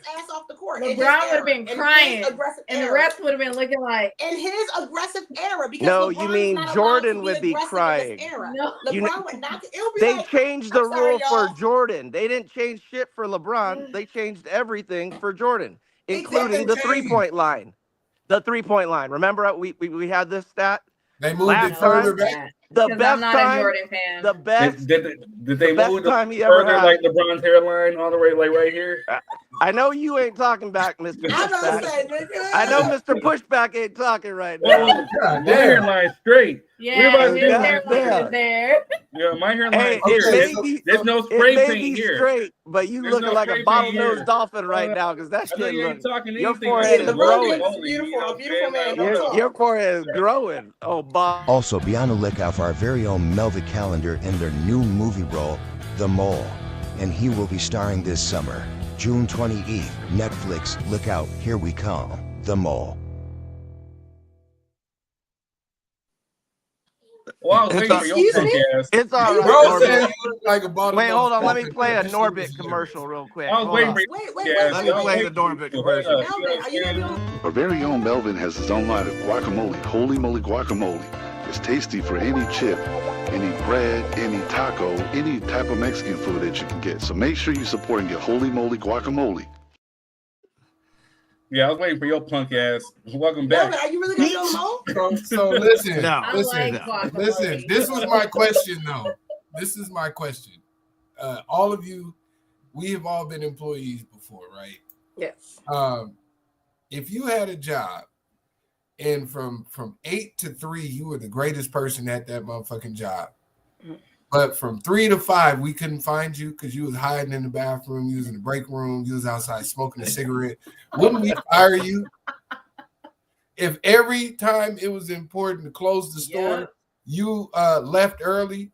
LeBron would have been crying, and the rest would have been looking like in his aggressive era. Because no, you mean Jordan would be crying. No, LeBron would not. They changed the rule for Jordan. They didn't change shit for LeBron. They changed everything for Jordan, including the 3-point line. The 3-point line. Remember, we had this stat. They moved it further back. The best I'm not time. A Jordan fan. The best. Did they move time the further, like LeBron's hairline, all the way, like right here? I know you ain't talking back, Mr. Pushback. I know Mr. Pushback ain't talking right now. My hairline straight. Yeah, his hairline is there. Yeah, my hairline here. There's no spray paint here. Straight, but you looking like a bottlenose dolphin right now because that shit looks. Your forehead is growing. Beautiful man. Your forehead is growing. Oh, Bob. Also, be on the lookout for our very own Melvin Calendar in their new movie role, The Mole, and he will be starring this summer, June 28th. Netflix, look out, here we come, The Mole. Well, it's all right. Like a wait, hold on. Let me play a Norbit commercial real quick. I was waiting for Let me play the Norbit commercial. Our very own Melvin has his own line of guacamole, Holy Moly Guacamole. It's tasty for any chip, any bread, any taco, any type of Mexican food that you can get. So make sure you're supporting your Holy Moly Guacamole. Yeah, I was waiting for your punk ass. Welcome back. Are you really going to go home? So listen, listen. This was my question, though. This is my question. All of you, we have all been employees before, right? Yes. If you had a job and from 8 to 3, you were the greatest person at that motherfucking job. But from 3 to 5, we couldn't find you because you was hiding in the bathroom, you was in the break room, you was outside smoking a cigarette. Wouldn't we fire you? If every time it was important to close the store, you left early,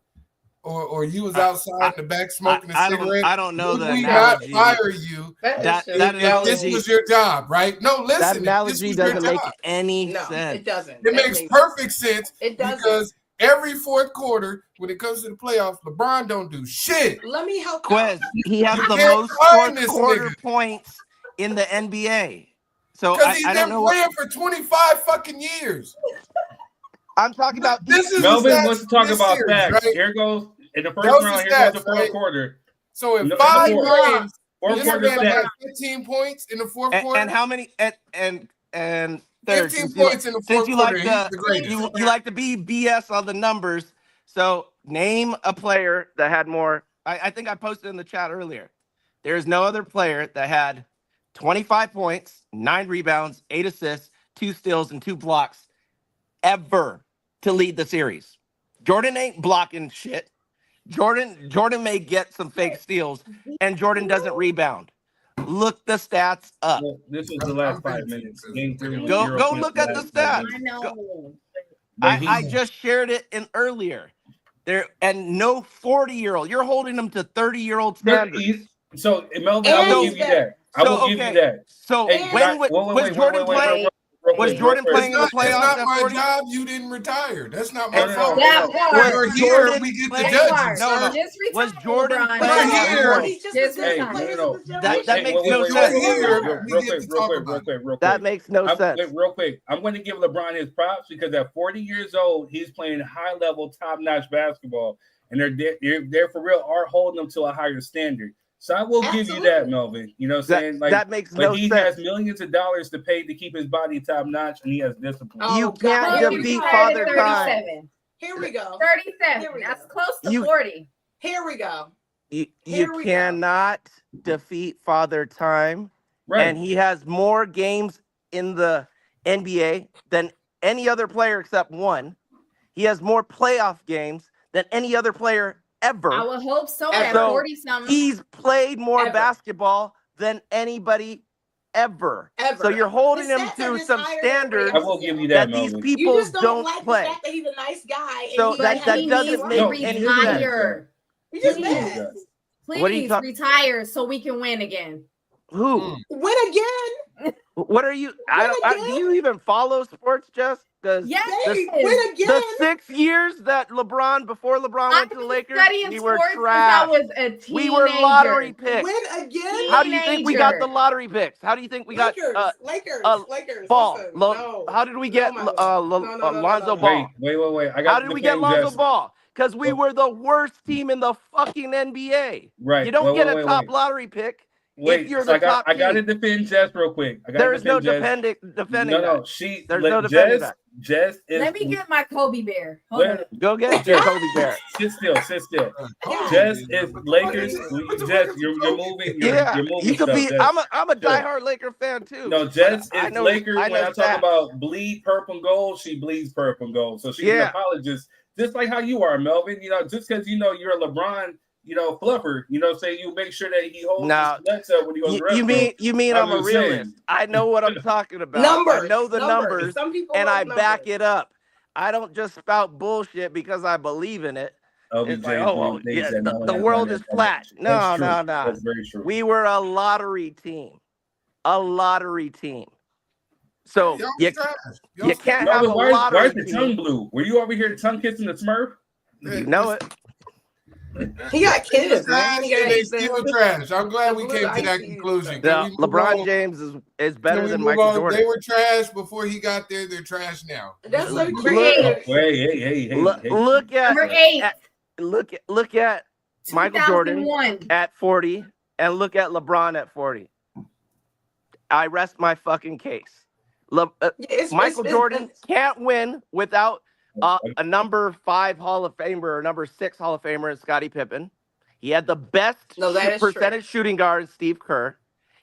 or you was outside in the back smoking a cigarette, I don't know would the we analogy. not fire you That if this was your job, right? No, listen. That If analogy this was doesn't your make job, any No, sense. it doesn't. it makes perfect sense It doesn't. because every fourth quarter, when it comes to the playoffs, LeBron don't do shit. Let me help Quiz. He has You the can't most fire fourth this quarter nigga. points in the NBA. So Because he's I don't been know playing what for 25 fucking years. I'm talking about. This is Melvin the stats wants to talk this about series, stats. right? Here goes in the first Those round. are Here goes the stats, fourth right? quarter. So in No, 5 fourth. games, Fourth this quarter man stats. had 15 points in the fourth quarter. And how many? And third, 15 points in the since fourth you quarter. like He's to the greatest. you like to be BS on the numbers. So name a player that had more. I think I posted in the chat earlier. There is no other player that had 25 points, 9 rebounds, 8 assists, 2 steals, and 2 blocks ever to lead the series. Jordan ain't blocking shit. Jordan may get some fake steals, and Jordan doesn't rebound. Look the stats up. Well, this was the last 5 minutes. Game 3 was Go 0 go points look the at the last 5 stats. minutes. I know. But I just shared it in earlier. There and no 40-year-old. You're holding them to 30-year-old standards. So Melvin, I will give you that. I will give you that. So Hey, when was Jordan playing? Was Jordan playing in the playoffs It's not at my 40? job. You didn't retire. That's not my fault. That part. You're here. Jordan We get the playing- judges. No, no. Just retire, Was Jordan LeBron. playing You're at here. 40? Just Hey, retire. no. That makes no wait, sense. real quick. That makes no sense. Wait, real quick. I'm going to give LeBron his props because at 40 years old, he's playing high-level, top-notch basketball, and they're for real are holding them to a higher standard. So I will give you that, Melvin. You know what I'm saying? Like that makes but no he sense. has millions of dollars to pay to keep his body top-notch, and he has discipline. You can't defeat Father Time. Here we go. 37. That's close to 40. Here we go. You cannot defeat Father Time. Right. And he has more games in the NBA than any other player except one. He has more playoff games than any other player ever. I would hope so at So 40 something. he's played more Ever. basketball than anybody ever. So you're holding him to some standards I will give you that, these Melvin. people You just don't like play. the fact that he's a nice guy. So and that he doesn't make any sense. Retire. You just mad. Please What are you retire so we can win again. Who? Win again. What are you? Do you even follow sports, Jess? Because Yes. Win again. the 6 years that before LeBron went to the Lakers, Studying we were sports since trash. I was a teenager. We were lottery picks. Win again. How do you think we got the lottery picks? How do you think we got Lakers. Ball? Listen, How did we get Lonzo Ball? Wait. I got How did we get Lonzo Ball? Because we were the worst team in the fucking NBA. Right. You don't get a wait. top lottery pick. Wait, if you're so the top I got to team. defend Jess real quick. There is no defending. No, that. There's no defending Jess. that. Jess is. Let me get my Kobe bear. Hold on. Go get your Kobe bear. Sit still. Jess is Lakers. Jess, you're moving. You're moving. You could be. Jess. I'm a diehard Laker fan too. No, Jess I is know- Lakers. I When know I talk stats. about bleed purple and gold, she bleeds purple and gold. So she's an apologist, just like how you are, Melvin. You know, just because you're a LeBron, fluffer. Say you make sure that he holds his nuts up when he goes to the restroom. You mean I'm a just saying. realist? I know what I'm talking about. Numbers. I know the numbers, Some people and love I numbers. back it up. I don't just spout bullshit because I believe in it. It's like, the world is flat. No. That's very true. We were a lottery team. So you can't have a why lottery is the team. tongue blue? Were you over here tongue kissing the Smurf? You know it. He got kids, man. He got They still trash. I'm glad we came to that conclusion. Yeah, LeBron James is better than Michael Jordan. They were trash before he got there. They're trash now. That's so Look- creative. Hey. Look at Number 8. look at Michael Jordan 2001. at 40 and look at LeBron at 40. I rest my fucking case. Michael Jordan can't win without a number 5 Hall of Famer or number 6 Hall of Famer in Scottie Pippen. He had the best percentage shooting guard in Steve Kerr.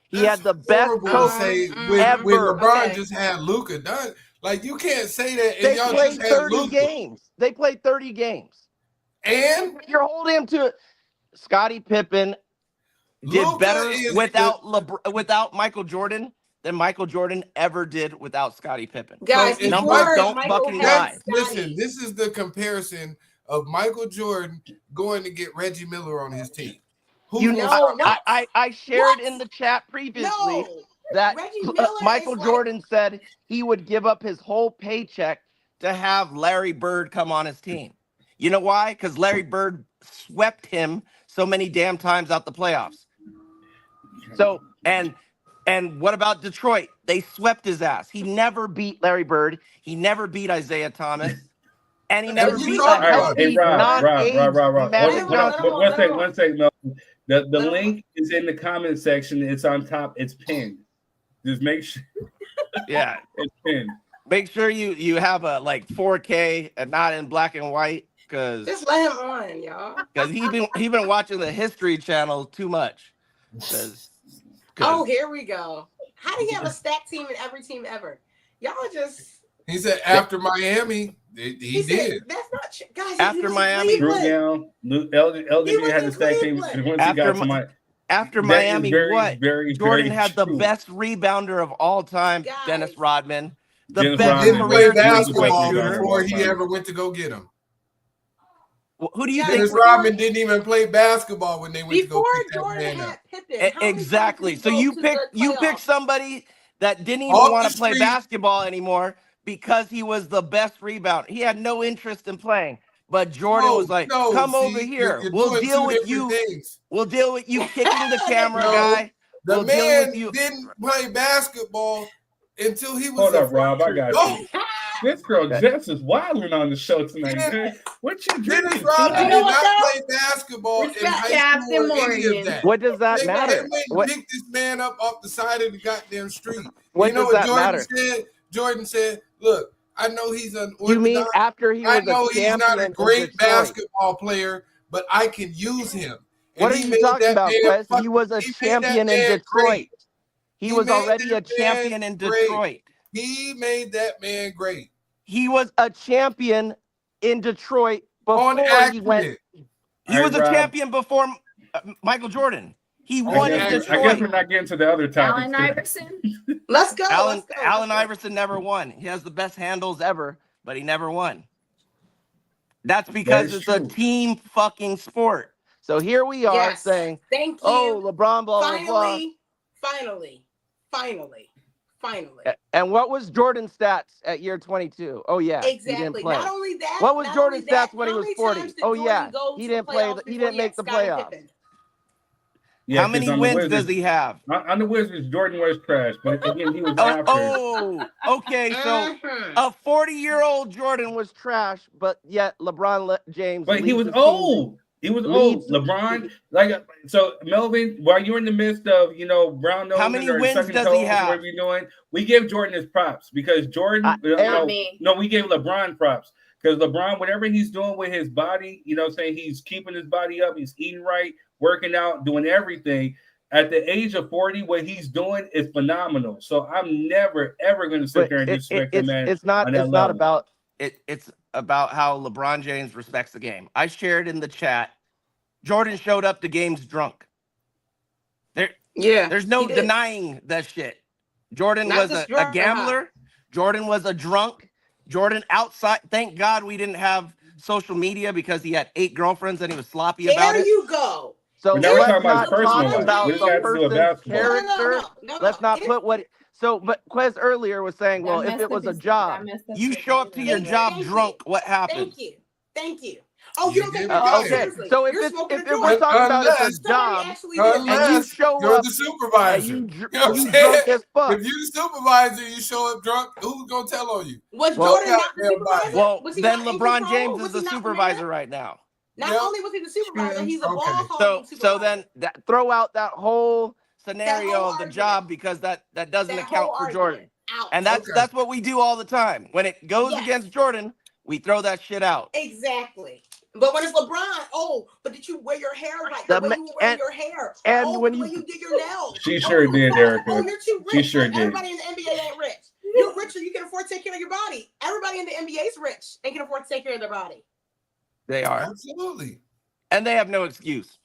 He had the best coach when ever. LeBron just had Luka done. Like, you can't say that. They Y'all played just had 30 Luka. games. They played 30 games. And you're holding him to it. Scottie Pippen did Luka better is without Michael Jordan than Michael Jordan ever did without Scottie Pippen. Guys, numbers don't fucking lie. Listen, this is the comparison of Michael Jordan going to get Reggie Miller on his team? I shared in the chat previously that Michael Jordan said he would give up his whole paycheck to have Larry Bird come on his team. You know why? Because Larry Bird swept him so many damn times out the playoffs. So, and what about Detroit? They swept his ass. He never beat Larry Bird. He never beat Isaiah Thomas. And he never beat Hey, Rob. One second, no. The link is in the comment section. It's on top. It's pinned. Just make sure. Yeah, it's pinned. Make sure you have a like 4K and not in black and white, because just let him on, y'all. Because he been watching the History Channel too much. Oh, here we go. How do you have a stacked team in every team ever? Y'all just. He said after Miami. He did. That's not true. Guys, after Miami, LJ had the stack team. After Miami, Jordan had the best rebounder of all time, Dennis Rodman. The best didn't play basketball before he ever went to go get him. Who do you think? Dennis Rodman didn't even play basketball when they went to go pick that man up. Exactly. So you pick somebody that didn't even want to play basketball anymore, because he was the best rebounder. He had no interest in playing. But Jordan was like, come over here. We'll deal with you. We'll deal with you kicking the camera guy. The man didn't play basketball until he was. Hold up, Rob. I got you. This girl Jess is wilding on the show tonight. Man. What you drinking? Dennis Rodman did not play basketball in high school or any of that. What does that matter? They went and picked this man up off the side of the goddamn street. What does that matter? Jordan said, look, I know he's an You mean after he was I know he's not a great Detroit. basketball player, but I can use him. What are you talking about, Wes? He was a champion in Detroit. He was already a champion in Detroit. He made that man great. He was a champion in Detroit before he went. He was a champion before Michael Jordan. He won in Detroit. I guess we're not getting to the other topics. Allen Iverson. Let's go. Allen Iverson never won. He has the best handles ever, but he never won. That's because it's a team fucking sport. So here we are saying, thank you. Oh, LeBron, blah, blah, blah. Finally. And what was Jordan's stats at year 22? Oh, yeah. Exactly. He didn't play. Not only that. What was Jordan's stats when he was 40? Oh, yeah. He didn't play. He didn't make the playoffs. Yeah, how many wins does he have? On the Wizards, Jordan was trash, but again, he was after. Oh, okay. So a 40-year-old Jordan was trash, but yet LeBron James. But he was old. He was old. LeBron, so Melvin, while you're in the midst of brown nose, how many wins does he have? Whatever you're doing, we give Jordan his props because Jordan. We gave LeBron props because LeBron, whatever he's doing with his body, saying he's keeping his body up, he's eating right, working out, doing everything. At the age of 40, what he's doing is phenomenal. So I'm never ever going to sit there and disrespect the man. It's not about it. It's about how LeBron James respects the game. I shared in the chat. Jordan showed up to games drunk. There's no denying that shit. Jordan was a gambler. Jordan was a drunk. Jordan outside. Thank God we didn't have social media because he had 8 girlfriends and he was sloppy about it. There you go. So let's not talk about the person's character. No, let's not put what. But Quez earlier was saying, well, if it was a job, you show up to your job drunk, what happens? Thank you. Oh, you don't think okay. So if we're talking about it's a job, and you show you're up, the supervisor. You drunk as fuck. If you're the supervisor, you show up drunk. Who's gonna tell on you? Was Jordan not the supervisor? Well, then LeBron James is the supervisor right now. Not only was he the supervisor, he's a ball hog supervisor. So then throw out that whole scenario of the job because that doesn't account for Jordan. And that's what we do all the time. When it goes against Jordan, we throw that shit out. Exactly. But when it's LeBron, but did you wear your hair right? The way you wear your hair. And when you did your nails. She sure did, Erica. Oh, you're too rich. She sure did. Everybody in the NBA ain't rich. You're rich so you can afford to take care of your body. Everybody in the NBA is rich and can afford to take care of their body. They are. Absolutely. And they have no excuse.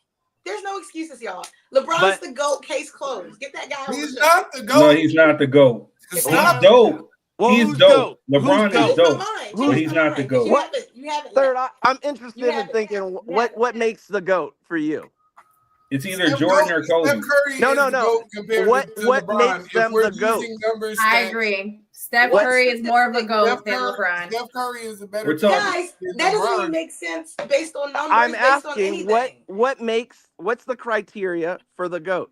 There's no excuses, y'all. LeBron's the GOAT, case closed. Get that guy. He's not the GOAT. No, he's not the GOAT. He's dope. Well, he's dope. LeBron is dope. But he's not the GOAT. You haven't. Third, I'm interested in thinking what makes the GOAT for you. It's either Jordan or Kobe. Steph Curry No. is the GOAT compared to What LeBron. makes them if we're the GOAT? using numbers, I agree. Steph Curry is more of a GOAT than LeBron. Steph Curry is a better guys. That doesn't even make sense based on numbers. I'm based on asking anything. what's the criteria for the GOAT?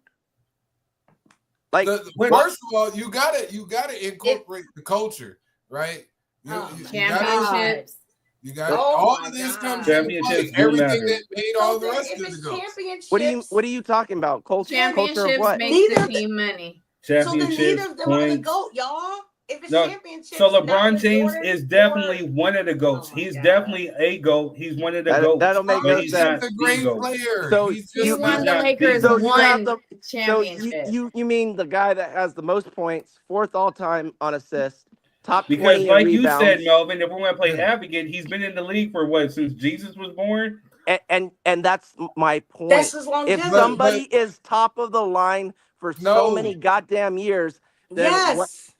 Like first of all, you gotta incorporate the culture, right? Championships. You got all of this comes championships. Everything that made all the rest of the GOATs. What are you talking about? Culture Championships of what? makes the team money. Championships, so then neither of them are the points. GOAT, y'all. If it's No, championships, so LeBron James is definitely one of the GOATs. He's definitely a GOAT. He's one of the GOATs. That'll make no he's sense. Not a great player. So He won the Lakers one championship. So you mean the guy that has the most points, fourth all time on assists, top 20 Because, like you rebounds. said, Melvin, if we want to play advocate, he's been in the league for what, since Jesus was born? And that's my point. That's his longevity. If somebody is top of the line for so many goddamn years, then yes.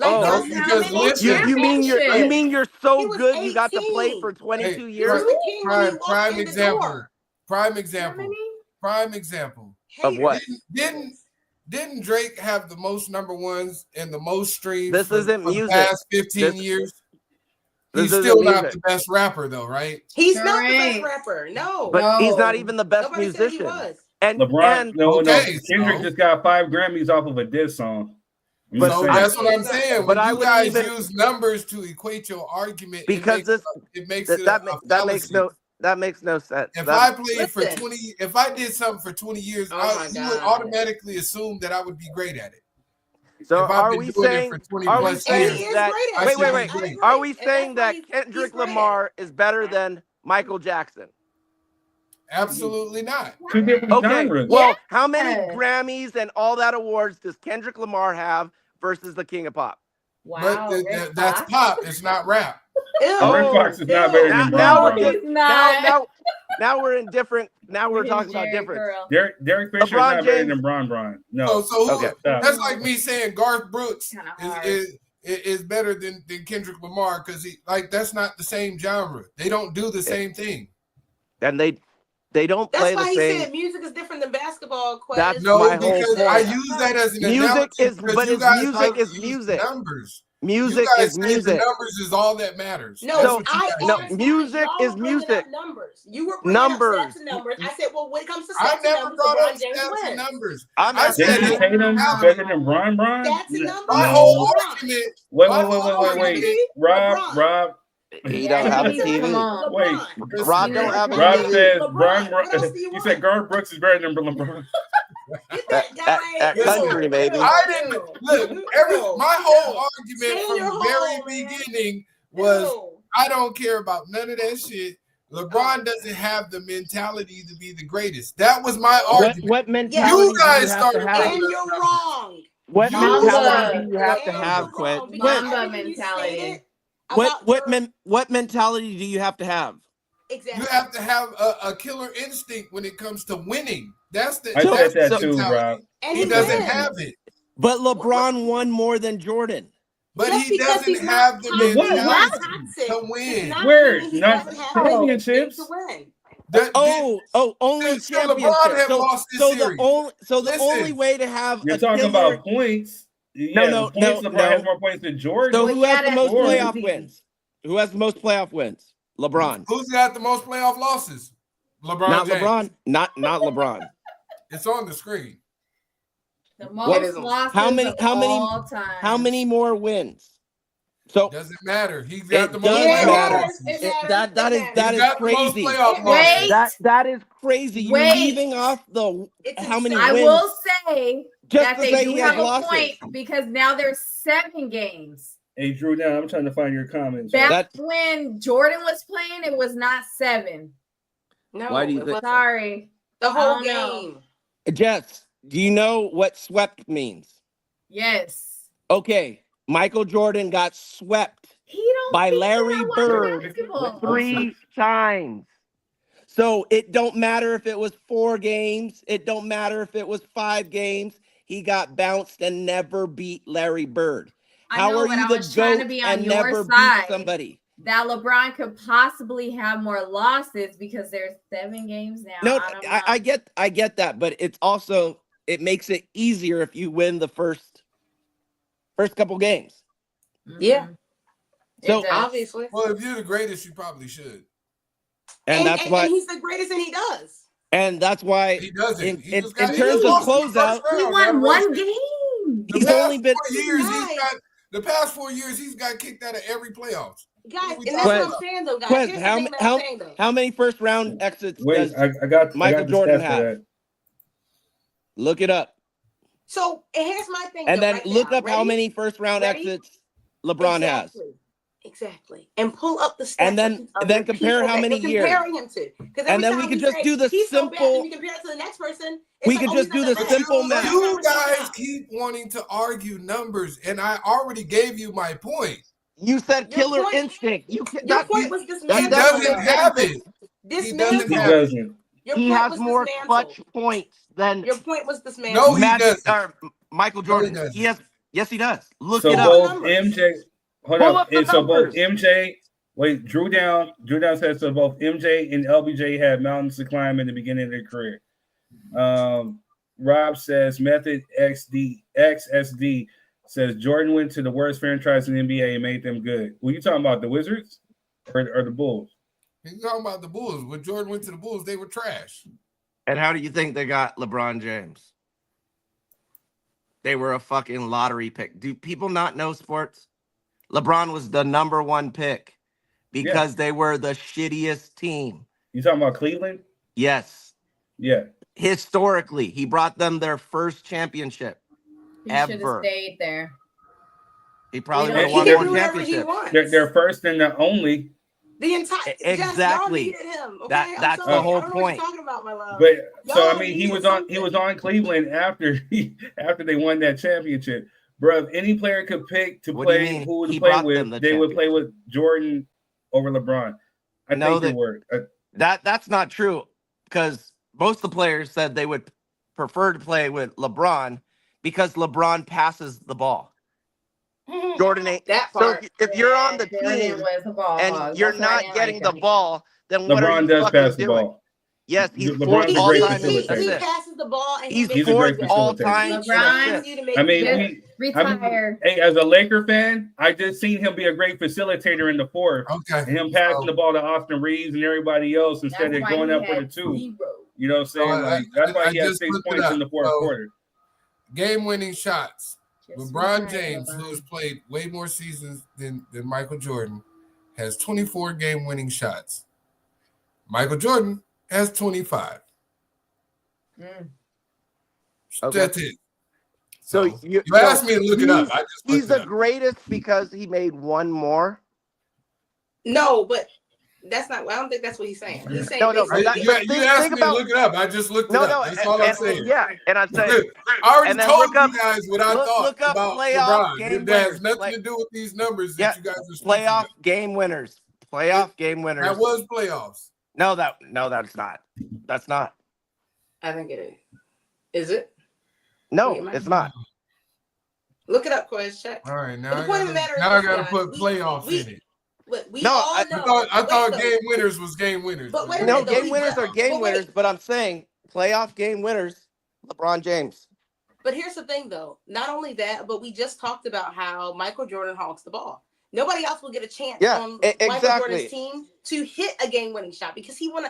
You mean you're so good you got to play for 22 years? Prime example. Of what? Didn't Drake have the most number ones and the most streams This isn't for music. the past 15 years? He's still not the best rapper, though, right? He's not the best rapper. No. But he's not even the best Nobody said he musician. was. And LeBron, no. Okay, Kendrick just got 5 Grammys off of a diss song. But so that's what I'm saying. But When you guys use numbers to equate your argument, because it makes it that makes no sense. If I played for 20, if I did something for 20 years, you would automatically assume that I would be great at it. So if I've are been we doing it saying? for 20 Are we plus saying years, that? I Wait. should be great. Are we saying that Kendrick Lamar is better than Michael Jackson? Absolutely not. Two different Okay. genres. Well, how many Grammys and all that awards does Kendrick Lamar have versus the King of Pop? Wow, but that's pop. It's not rap. Rick Fox is not better than Now we're in different. Now we're talking about different. Derek Fisher is not better than Bron. No. So that's like me saying Garth Brooks is better than Kendrick Lamar because that's not the same genre. They don't do the same thing. And they don't play the That's why same. he said music is different than basketball. That's no, my because whole point. I use that as an music analogy. music is music. Numbers. Music you guys is say music. The numbers is all that matters. No, music is music. Numbers. You were bringing numbers. Up stats and numbers. I said, well, when it comes to I stats never and numbers, brought up LeBron James stats and wins. numbers. I said Jason Tatum better than Bron. Stats and numbers. My whole argument. Wait. Rob. He don't have a TV. Wait, Rob don't have a Rob TV. says Bron. He said Garth Brooks is better than LeBron. At country, maybe. I didn't look. My whole argument from the very beginning was I don't care about none of that shit. LeBron doesn't have the mentality to be the greatest. That was my argument. What mentality? You guys started, and you're wrong. What mentality do you have to have, Quinn? Mamba mentality. What mentality do you have to have? Exactly. You have to have a killer instinct when it comes to winning. That's the. I said that too, Rob. He doesn't have it. But LeBron won more than Jordan. But he doesn't have the mentality to win. Where? Not championships. Only championships. So the only way to have you're talking about points. No. LeBron has more points than Jordan. So who has the most playoff wins? Who has the most playoff wins? LeBron. Who's got the most playoff losses? LeBron. Not James. LeBron. Not LeBron. It's on the screen. The most losses all time. How many more wins? So doesn't matter. He got the most playoff losses. That is crazy. That is crazy. You're leaving off the how many wins. I will say Just that to they say do he has have a losses. point because now there's 7 games. Hey, Drew, down. I'm trying to find your comments. Back when Jordan was playing, it was not 7. No, why do you think? Sorry. The whole game. Jess, do you know what swept means? Yes. Okay. Michael Jordan got swept by Larry Bird 3 times. So it don't matter if it was 4 games. It don't matter if it was 5 games. He got bounced and never beat Larry Bird. How are you the GOAT and never beat somebody? that LeBron could possibly have more losses because there's 7 games now. No, I don't know. I get that, but it's also it makes it easier if you win the first couple games. Yeah. So obviously, well, if you're the greatest, you probably should. And that's why and he's the greatest, and he does. And that's why he doesn't. In terms of closeout, he won 1 game. He's only been 4 years. The past 4 years, he's got kicked out of every playoffs. Guys, and that's what I'm saying, though, guys. Here's the thing that I'm saying, though. How many first round exits Wait, does Michael Jordan have? Look it up. So here's my thing. And though, then right look now. up how many first round exits LeBron has. Exactly. And pull up the stats. And then compare how many years. Comparing him to. And then we could just do the simple. You compare it to the next person. We could just do the simple math. You guys keep wanting to argue numbers, and I already gave you my point. You said killer instinct. Your point was dismantled. He doesn't have it. He doesn't. He has more clutch points than. Your point was dismantled. No, he doesn't. Michael Jordan. He has. Yes, he does. Look so it up. Both MJ. Hold up. So both MJ. Wait, Drew Down says so both MJ and LBJ had mountains to climb in the beginning of their career. Rob says Method XSD says Jordan went to the worst franchise in the NBA and made them good. Were you talking about the Wizards or the Bulls? He's talking about the Bulls. When Jordan went to the Bulls, they were trash. And how do you think they got LeBron James? They were a fucking lottery pick. Do people not know sports? LeBron was the number 1 pick because they were the shittiest team. You talking about Cleveland? Yes. Yeah. Historically, he brought them their first championship He should have stayed there. He probably would have won more championships. They're first and the only. The entire exactly. Him, okay? That's the whole point. Talking about, my love. But so I mean, he was on Cleveland after they won that championship, bro. If any player could pick to play who to play with, they would play with Jordan over LeBron. I think they were. That's not true because most of the players said they would prefer to play with LeBron because LeBron passes the ball. Jordan ain't that part. So if you're on the team and you're not getting the ball, then what are you fucking doing? Yes, he's fourth all time in assists. He passes the ball and he's fourth all time. I mean, hey, as a Laker fan, I just seen him be a great facilitator in the fourth. Okay. And him passing the ball to Austin Reeves and everybody else instead of going up with a 2. You know what I'm saying? That's why he had 6 points in the fourth quarter. Game-winning shots. LeBron James, who's played way more seasons than Michael Jordan, has 24 game-winning shots. Michael Jordan has 25. That's it. So you asked me to look it up. He's the greatest because he made 1 more. No, but that's not. I don't think that's what he's saying. He's saying you asked me to look it up. I just looked it up. That's all I'm saying. Yeah, and I'm saying I already told you guys what I thought look up about playoff LeBron. game That has winners. nothing to do with these numbers that you guys are speaking playoff of. game winners. Playoff game winners. That was playoffs. No, that's not. That's not. I think it is. Is it? No, it's not. Look it up, Quiz. Check. All right, now But the point of the matter is, I got to put playoffs in it. I thought game winners was game winners. But wait a No, minute, game winners are game winners, but I'm saying playoff game winners, LeBron James. But here's the thing, though. Not only that, but we just talked about how Michael Jordan hawks the ball. Nobody else will get a chance on Michael Jordan's team to hit a game-winning shot because he won't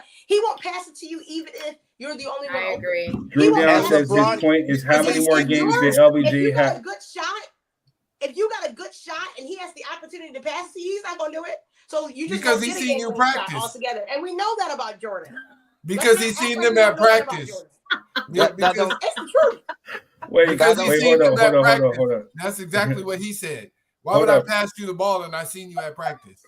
pass it to you even if you're the only one. I agree. Drew Down says his point is how many more games did LBJ have? If you got a good shot and he has the opportunity to pass to you, he's not going to do it. So you just because he's seen you practice altogether, and we know that about Jordan. Because he's seen them at practice. Yeah, because it's the truth. Hold on. That's exactly what he said. Why would I pass you the ball and I seen you at practice?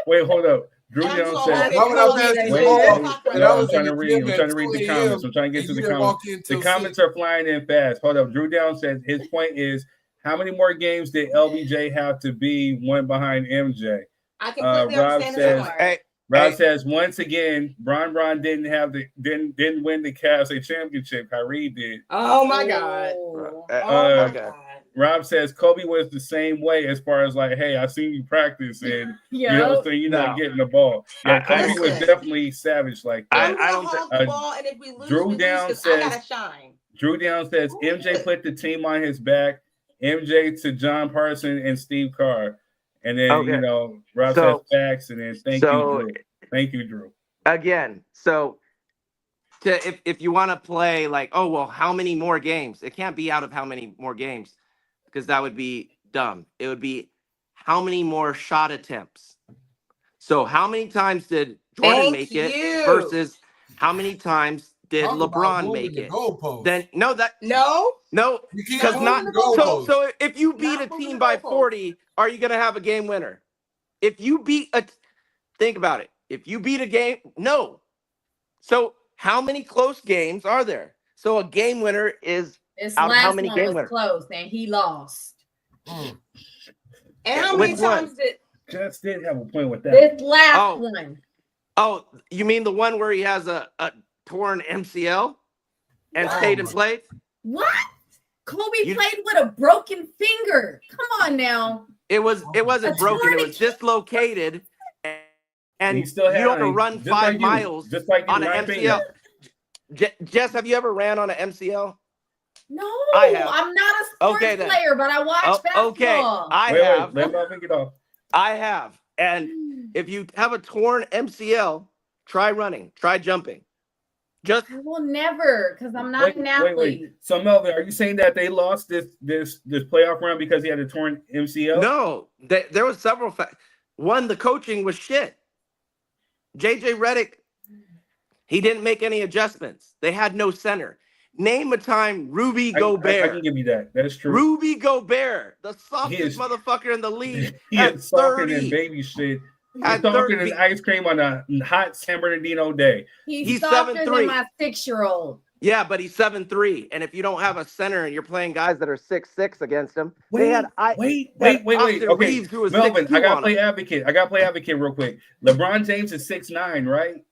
Wait, hold up. Drew Down says, why would I pass you the ball? I'm trying to read the comments. I'm trying to get to the comments. The comments are flying in fast. Hold up. Drew Down says his point is, how many more games did LBJ have to be one behind MJ? I completely understand. Rob says once again, Bron didn't win the Cavs a championship. Kyrie did. Oh my God! God! Rob says Kobe was the same way as far as like, hey, I seen you practice and you know, so you're not getting the ball. Yeah, Kobe was definitely savage like that. I don't hog the ball, and if we lose, Drew we Down lose says I gotta shine. Drew Down says MJ put the team on his back. MJ to John Parson and Steve Kerr. And then, you know, Rob says facts, and then thank you, Drew. Thank you, Drew. Again, so if you want to play like, oh, well, how many more games? It can't be out of how many more games, because that would be dumb. It would be how many more shot attempts. So how many times did Jordan make it versus how many times did LeBron make it? Then no, because not so if you beat a team by 40, are you gonna have a game winner? If you beat think about it. If you beat a game, no. So how many close games are there? So a game winner is out of how many game winners? Close, and he lost. And how many times did Jets did have a point with that? This last one. Oh, you mean the one where he has a torn MCL and stayed and played? What? Kobe played with a broken finger. Come on now. It wasn't broken. It was dislocated, and you don't have to run 5 miles on an MCL. Jess, have you ever ran on an MCL? No, I have. I'm not a sports player, but I watch basketball. Okay, I have. Let me get off. I have. And if you have a torn MCL, try running, try jumping. I will never, because I'm not an athlete. Wait. So Melvin, are you saying that they lost this playoff run because he had a torn MCL? No, there was several facts. One, the coaching was shit. JJ Redick, he didn't make any adjustments. They had no center. Name a time Rudy Gobert. I can give you that. That is true. Rudy Gobert, the softest motherfucker in the league. He is softer than baby shit. He's softer than ice cream on a hot San Bernardino day. He's softer than my 6-year-old. Yeah, but he's 7'3", and if you don't have a center and you're playing guys that are 6'6" against him, wait. Okay, Reeves, who was Melvin, I gotta play advocate. Real quick. LeBron James is 6'9", right?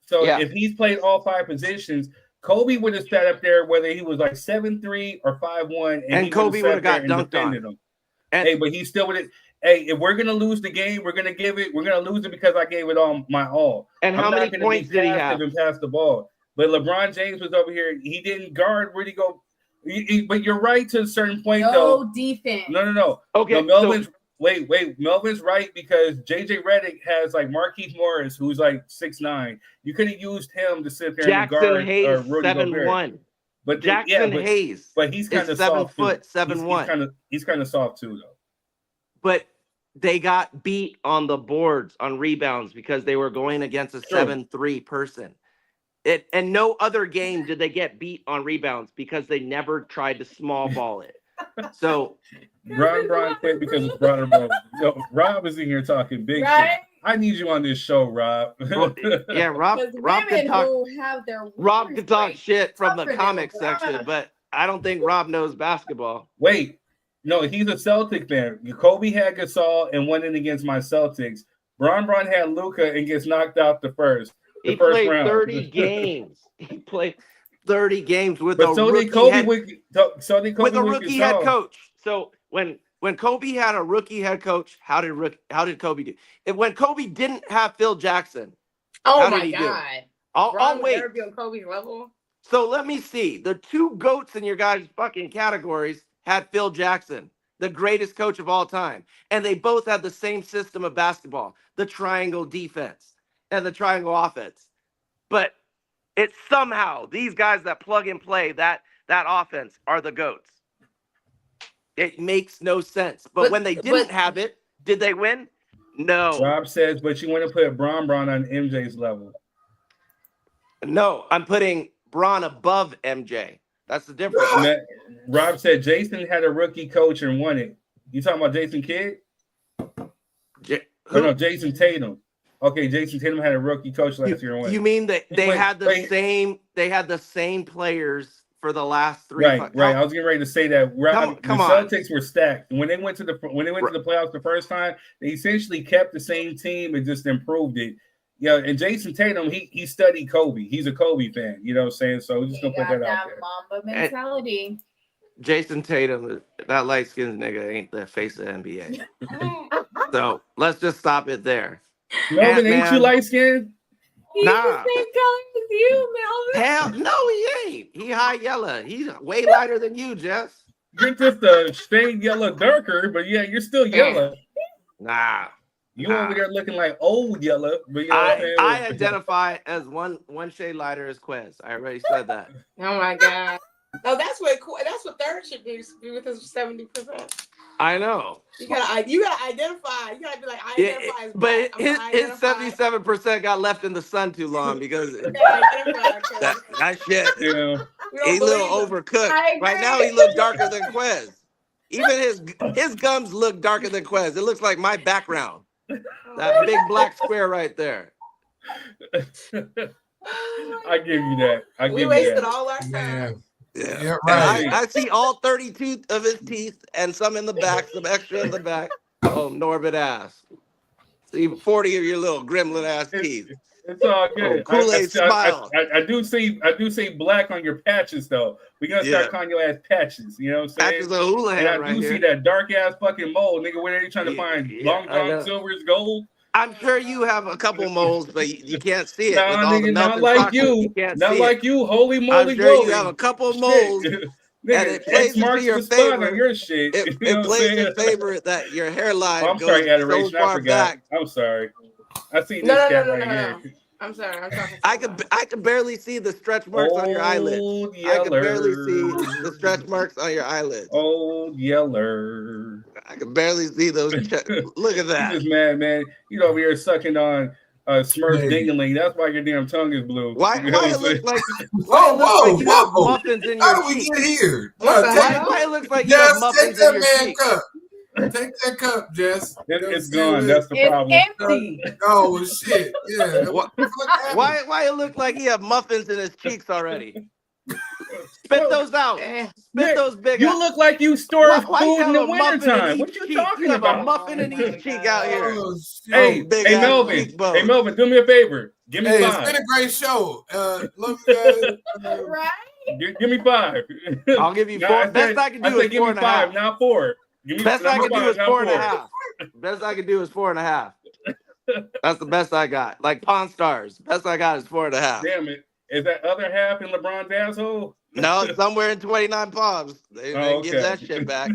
So if he's played all 5 positions, Kobe would have sat up there whether he was like 7'3" or 5'1", and Kobe would have got dunked on him. But he still would have. Hey, if we're gonna lose the game, we're gonna lose it because I gave it all my all. And how many points did he have? And pass the ball. But LeBron James was over here. He didn't guard Rudy Go. But you're right to a certain point, though. No defense. No. Okay. No, Melvin's wait. Melvin's right because JJ Redick has like Marquise Morris, who's like 6'9". You could have used him to sit there and guard Rudy 7'1". But Jackson Hayes, but he's kind of 7'7". He's kind of soft too, though. But they got beat on the boards on rebounds because they were going against a 7'3" person. And no other game did they get beat on rebounds because they never tried to small ball it. So Ron quit because it's broader ball. Yo, Rob is in here talking big shit. I need you on this show, Rob. Yeah, Rob can talk shit from the comic section, but I don't think Rob knows basketball. Wait. No, he's a Celtic fan. Kobe had Gasol and went in against my Celtics. Bron had Luka and gets knocked out the first played round. 30 games. He played 30 games with a rookie head coach. So when Kobe had a rookie head coach, how did Kobe do? When Kobe didn't have Phil Jackson, how did he do? I'll wait. Be on Kobe's level. So let me see. The 2 GOATs in your guys' fucking categories had Phil Jackson, the greatest coach of all time. And they both had the same system of basketball, the triangle defense and the triangle offense. But it's somehow these guys that plug and play that offense are the GOATs. It makes no sense. But when they didn't have it, did they win? No. Rob says, but you want to put Bron on MJ's level. No, I'm putting Bron above MJ. That's the difference. Rob said Jason had a rookie coach and won it. You talking about Jason Kidd? No, Jason Tatum. Okay, Jason Tatum had a rookie coach last year and won. You mean that they had the same players for the last 3 Right. I was getting ready to say that. The Celtics were stacked. When they went to the playoffs the first time, they essentially kept the same team and just improved it. Yeah, and Jason Tatum, he studied Kobe. He's a Kobe fan. You know what I'm saying? So we're just gonna put that out there. Mamba mentality. Jason Tatum, that light skinned nigga ain't the face of the NBA. So let's just stop it there. Melvin, ain't you light skinned? He's Nah. the same color as you, Melvin. Hell no, he ain't. He high yellow. He's way lighter than you, Jess. You're just a shade yellow darker, but yeah, you're still yellow. Nah. You over there looking like old yellow, but you know what I'm saying? I identify as one shade lighter as Quez. I already said that. Oh my God. No, that's what Third should be with his 70%. I know. You gotta identify. You gotta be like, I identify as but black. his 77% got left in the sun too long because that shit. Yeah. He a little overcooked. Right now he look darker than Quez. Even his gums look darker than Quez. It looks like my background. That big black square right there. I give you that. We wasted all our time. Yeah, right. I see all 32 of his teeth and some in the back, some extra in the back. Oh, Norbit ass. See 40 of your little gremlin ass teeth. It's all good. Oh, Kool-Aid smile. I do see black on your patches though. We gotta start calling your ass patches. You know what I'm saying? Patches of Houlihan. And I do see that dark ass fucking mole, nigga. Where are you trying to find Long John Silver's gold? I'm sure you have a couple moles, but you can't see it. Nah, with all nigga, the not melted like chocolate. you. Can't Not see like it. you. Holy moly, I'm sure moly. you have a couple moles. Nigga, and it plays into your favor. On your shit. It You know what I'm plays saying? in favor that your hairline I'm goes sorry, adoration. so far I forgot. back. I'm sorry. I see this cat right here. I'm sorry. I'm talking. I could barely see the stretch marks on your eyelids. I could barely see the stretch marks on your eyelids. Old Yeller. I could barely see those. Look at that. You just mad, man. You over here sucking on Smurf dingling. That's why your damn tongue is blue. Why You know what it I'm looks saying? like? Whoa, you have muffins in How your did we cheeks? get here? Why it looks like you have Jess, muffins take that in your man cheeks? cup. Take that cup, Jess. It's gone. That's the problem. Empty. Oh well, shit. Yeah. Why it look like he have muffins in his cheeks already? Spit those out. Spit those big. You look like you store Why food you in the have a muffin wintertime. in What each you cheek? talking You have about? a muffin in each cheek out here. Oh, Hey, big hey ass Melvin. cheekbones. Hey Melvin, do me a favor. Give me Hey, it's five. been a great show. Love you guys. Right? Give me five. I'll give you Nah, four. Best I can do is give me 4.5. five, not four. Give me Best I number can do five, is not 4.5. Best I can do is 4.5. That's the best I got. Like Pawn Stars. Best I got is 4.5. Damn it. Is that other half in LeBron's asshole? No, it's somewhere in 29 palms. They didn't give that shit back.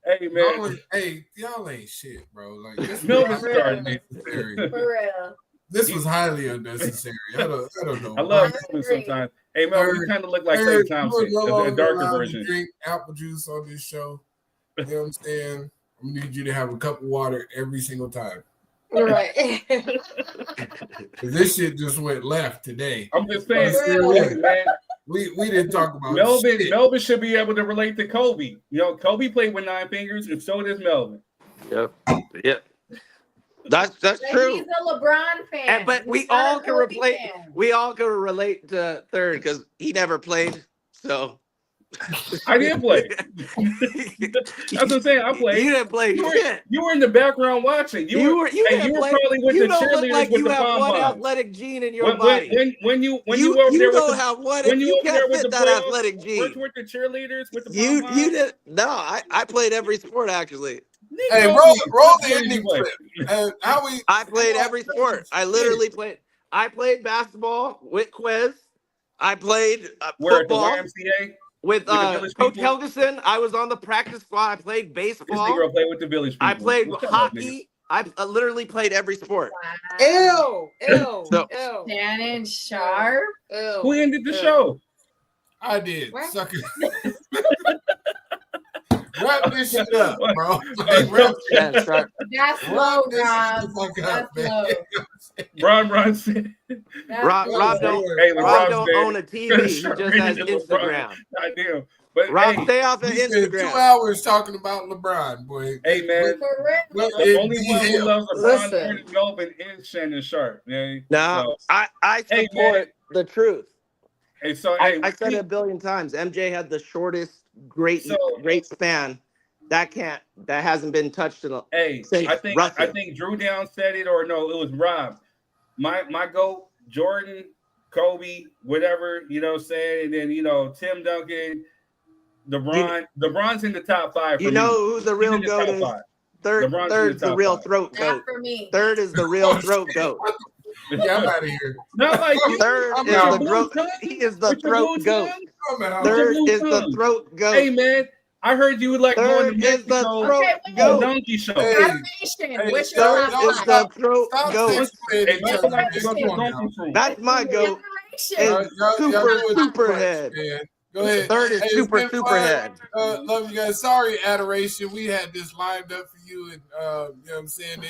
Hey man. Hey, y'all ain't shit, bro. Like this was Melvin highly started. unnecessary. For real. This was highly unnecessary. I don't know. I love Melvin sometimes. Hey Melvin, you kind of look like Clay Thompson, a darker version. Drink apple juice on this show. You know what I'm saying? I need you to have a cup of water every single time. Right. This shit just went left today. I'm just saying, man. We didn't talk about Melvin. shit. Melvin should be able to relate to Kobe. You know, Kobe played with 9 fingers, and so does Melvin. Yep. That's true. He's a LeBron fan. But we all can relate. We all can relate to Third because he never played. So I didn't play. That's what I'm saying. I played. You didn't play shit. You were in the background watching. You were probably with the cheerleaders like with you the have pom one poms. athletic gene in your body. When you over you there with don't the have one. when you You over there can't with fit the that pros, athletic gene. worked with the cheerleaders with the You pom poms. did no. I played every sport actually. Hey, roll the ending clip. I played every sport. I literally played. I played basketball with Quiz. I played football at the YMCA? with the Village Coach people? Helgeson. I was on the practice squad. I played This baseball. nigga played with the village people. I played What's up, hockey. I literally played every sport. Ew. So- Shannon Sharp. Ew. Who ended the show? I did. Suck it. Wrap this shit up, bro. Like, wrap That's low, Rob. That's low. Ron said. Rob don't own a TV. He just has Instagram. Goddamn. But Rob, hey, stay off of we spent Instagram. 2 hours talking about LeBron, boy. Hey man, the only one who loves LeBron and Melvin is Shannon Sharp. Yeah. No, So, I support the truth. Hey, so I said it a billion times. MJ had the shortest great span. That hasn't been touched in a I think Drew Down said it, or no, it was Rob. My GOAT, Jordan, Kobe, whatever, you know what I'm saying, and then Tim Duncan. LeBron's in the top 5. You know who the real goat is? Third's the real throat goat. Not for me. Third is the real throat goat. Yeah, I'm out of here. Not like you. Third is the throat. He is the throat goat. Third is the throat goat. Hey man, I heard you would like going to Mexico. Goat. Donkey show. What's your Third is the throat goat. Hey, That's my goat. Is Superhead. Go ahead. Third is Superhead. Love you guys. Sorry, Adoration. We had this lined up for you, and you know what I'm saying?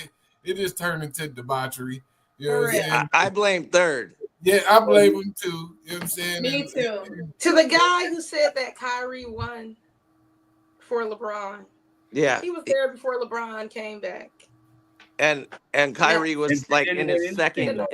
It just turned into debauchery. You know what I'm saying? I blame Third. Yeah, I blame him too. You know what I'm saying? Me too. To the guy who said that Kyrie won for LeBron. Yeah. He was there before LeBron came back. And Kyrie was like in his second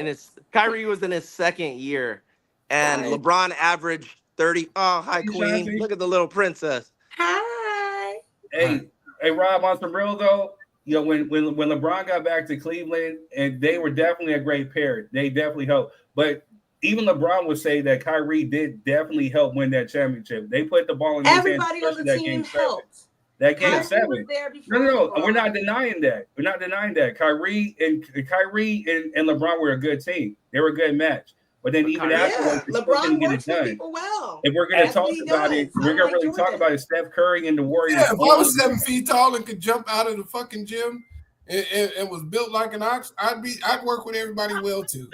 Kyrie was in his second year, and LeBron averaged 30. Oh, hi Queen. Look at the little princess. Hi. Hey, Rob, on some real though, you know, when LeBron got back to Cleveland, and they were definitely a great pair. They definitely helped. But even LeBron would say that Kyrie did definitely help win that championship. They put the ball in his hands. Everybody on the team helped. That game Kyrie 7. was there before No. LeBron. We're not denying that. We're not denying that. Kyrie and LeBron were a good team. They were a good match. But then even afterwards, LeBron works with people well. If we're going to talk about it, we're going to really talk about it. Steph Curry and the Warriors. Yeah, if I was 7 feet tall and could jump out of the fucking gym and was built like an ox, I'd work with everybody well too.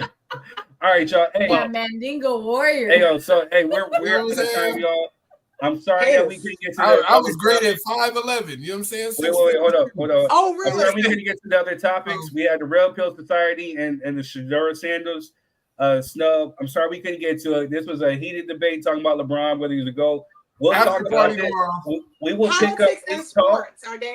All right, y'all. Hey, Mandingo Warrior. Hey, yo, so we're out of time, y'all. I'm sorry that we couldn't get to that. I was great at 5'11". You know what I'm saying? Wait, hold up. Oh, really? I'm sorry we couldn't get to the other topics. We had the Red Pill Society and the Shedeur sandals, Snub. I'm sorry we couldn't get to it. This was a heated debate talking about LeBron, whether he's a GOAT. We'll talk about it. We will pick up this talk.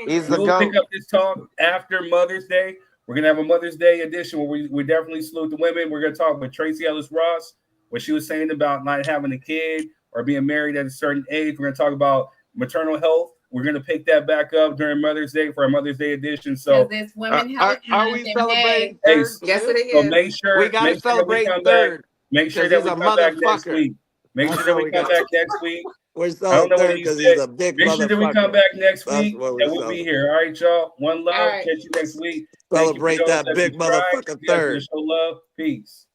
He's the we will GOAT. pick up this talk after Mother's Day. We're going to have a Mother's Day edition where we definitely salute the women. We're going to talk with Tracy Ellis Ross, what she was saying about not having a kid or being married at a certain age. We're going to talk about maternal health. We're going to pick that back up during Mother's Day for our Mother's Day edition. So, this Women Health are we celebrating Hey, Third? Yes, it is. so make sure We gotta celebrate come Third. back. Make sure 'cause that he's we a come back next motherfucker. week. Make sure that we come back next week. We're I don't celebrating know what Third you because said. he's a big Make sure that we motherfucker. come back next That's week what we and we'll be here. All right, y'all. One love. All right. Catch you next week. Thank you for Celebrate those that that big subscribe. motherfucker You guys Third. show love. Peace.